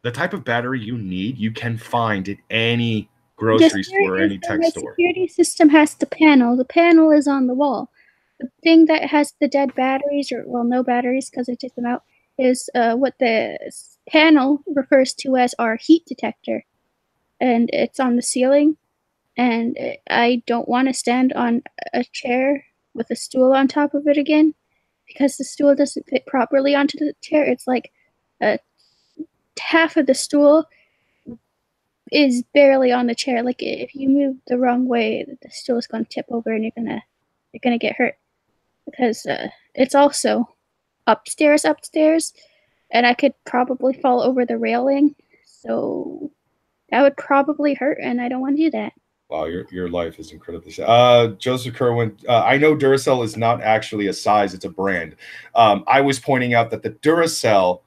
The type of battery you need, you can find at any grocery store or any tech store. The security system has the panel. The panel is on the wall. The thing that has the dead batteries, or well, no batteries because I took them out, is what the panel refers to as our heat detector, and it's on the ceiling. And I don't want to stand on a chair with a stool on top of it again, because the stool doesn't fit properly onto the chair. It's like half of the stool is barely on the chair. Like, if you move the wrong way, the stool is going to tip over, and you're gonna get hurt. Because it's also upstairs, and I could probably fall over the railing, so that would probably hurt, and I don't want to do that. Wow, your life is incredibly sad. Joseph Kerwin, I know Duracell is not actually a size, it's a brand. I was pointing out that the Duracell,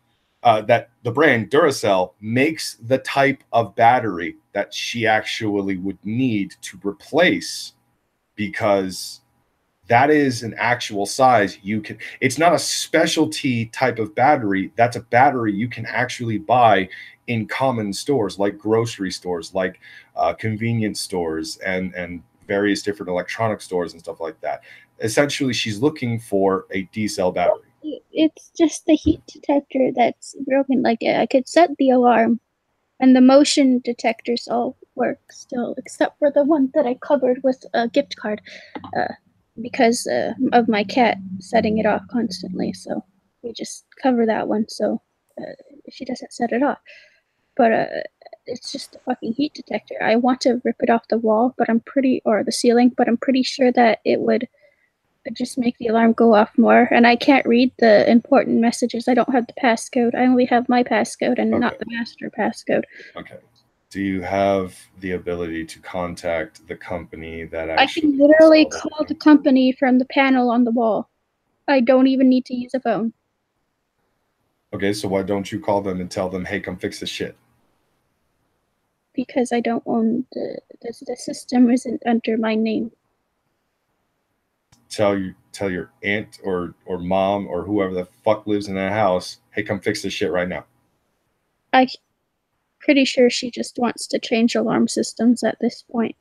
that the brand Duracell makes the type of battery that she actually would need to replace, because that is an actual size. It's not a specialty type of battery. That's a battery you can actually buy in common stores, like grocery stores, like convenience stores, and various different electronic stores and stuff like that. Essentially, she's looking for a D-cell battery. It's just the heat detector that's broken. Like, I could set the alarm, and the motion detectors all work still, except for the one that I covered with a gift card, because of my cat setting it off constantly. So we just cover that one, so she doesn't set it off. But it's just a fucking heat detector. I want to rip it off the wall, but or the ceiling, but I'm pretty sure that it would just make the alarm go off more. And I can't read the important messages. I don't have the passcode. I only have my passcode and not the master passcode. Okay. Do you have the ability to contact the company that actually... I can literally call the company from the panel on the wall. I don't even need to use a phone. Okay, so why don't you call them and tell them, hey, come fix this shit? Because I don't own the system isn't under my name. Tell your aunt or mom or whoever the fuck lives in that house, hey, come fix this shit right now. I'm pretty sure she just wants to change alarm systems at this point.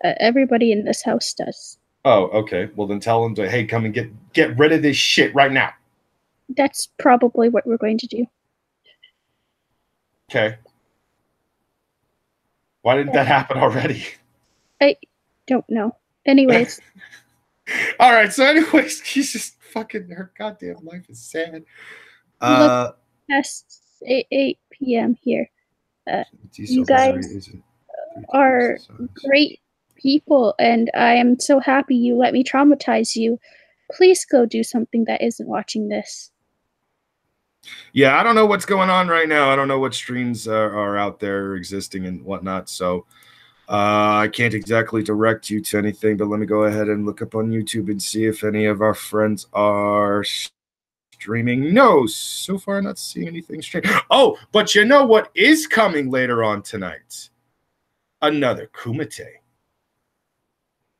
Everybody in this house does. Oh, okay. Well, then tell them to, hey, come and get rid of this shit right now. That's probably what we're going to do. Okay. Why didn't that happen already? I don't know. Anyways. All right. So anyways, she's just fucking, her goddamn life is sad. Look, past 8 p.m. here. You guys are great people, and I am so happy you let me traumatize you. Please go do something that isn't watching this. Yeah, I don't know what's going on right now. I don't know what streams are out there existing and whatnot. So I can't exactly direct you to anything, but let me go ahead and look up on YouTube and see if any of our friends are streaming. No, so far I'm not seeing anything streaming. Oh, but you know what is coming later on tonight? Another Kumite.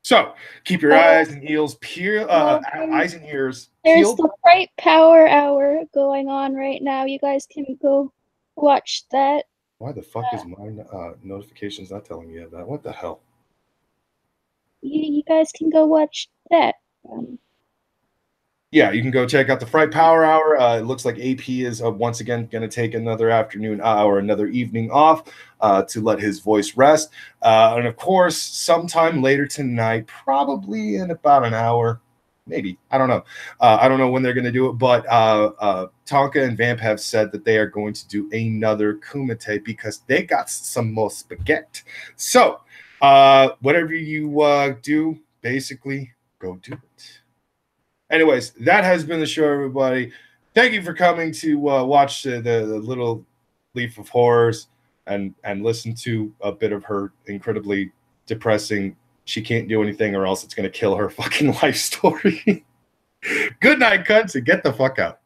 So keep your eyes and ears peeled. Eyes and ears peeled. There's the Fright Power Hour going on right now. You guys can go watch that. Why the fuck is my notifications not telling me that? What the hell? You guys can go watch that. Yeah, you can go check out the Fright Power Hour. It looks like AP is once again going to take another afternoon or another evening off to let his voice rest. And of course, sometime later tonight, probably in about an hour, maybe. I don't know. I don't know when they're going to do it, but Tonka and Vamp have said that they are going to do another Kumite because they got some more spaghetti. So whatever you do, basically, go do it. Anyways, that has been the show, everybody. Thank you for coming to watch the Little Leaf of Horrors and listen to a bit of her incredibly depressing, she can't do anything or else it's going to kill her fucking life story. Good night, cunts, and get the fuck out.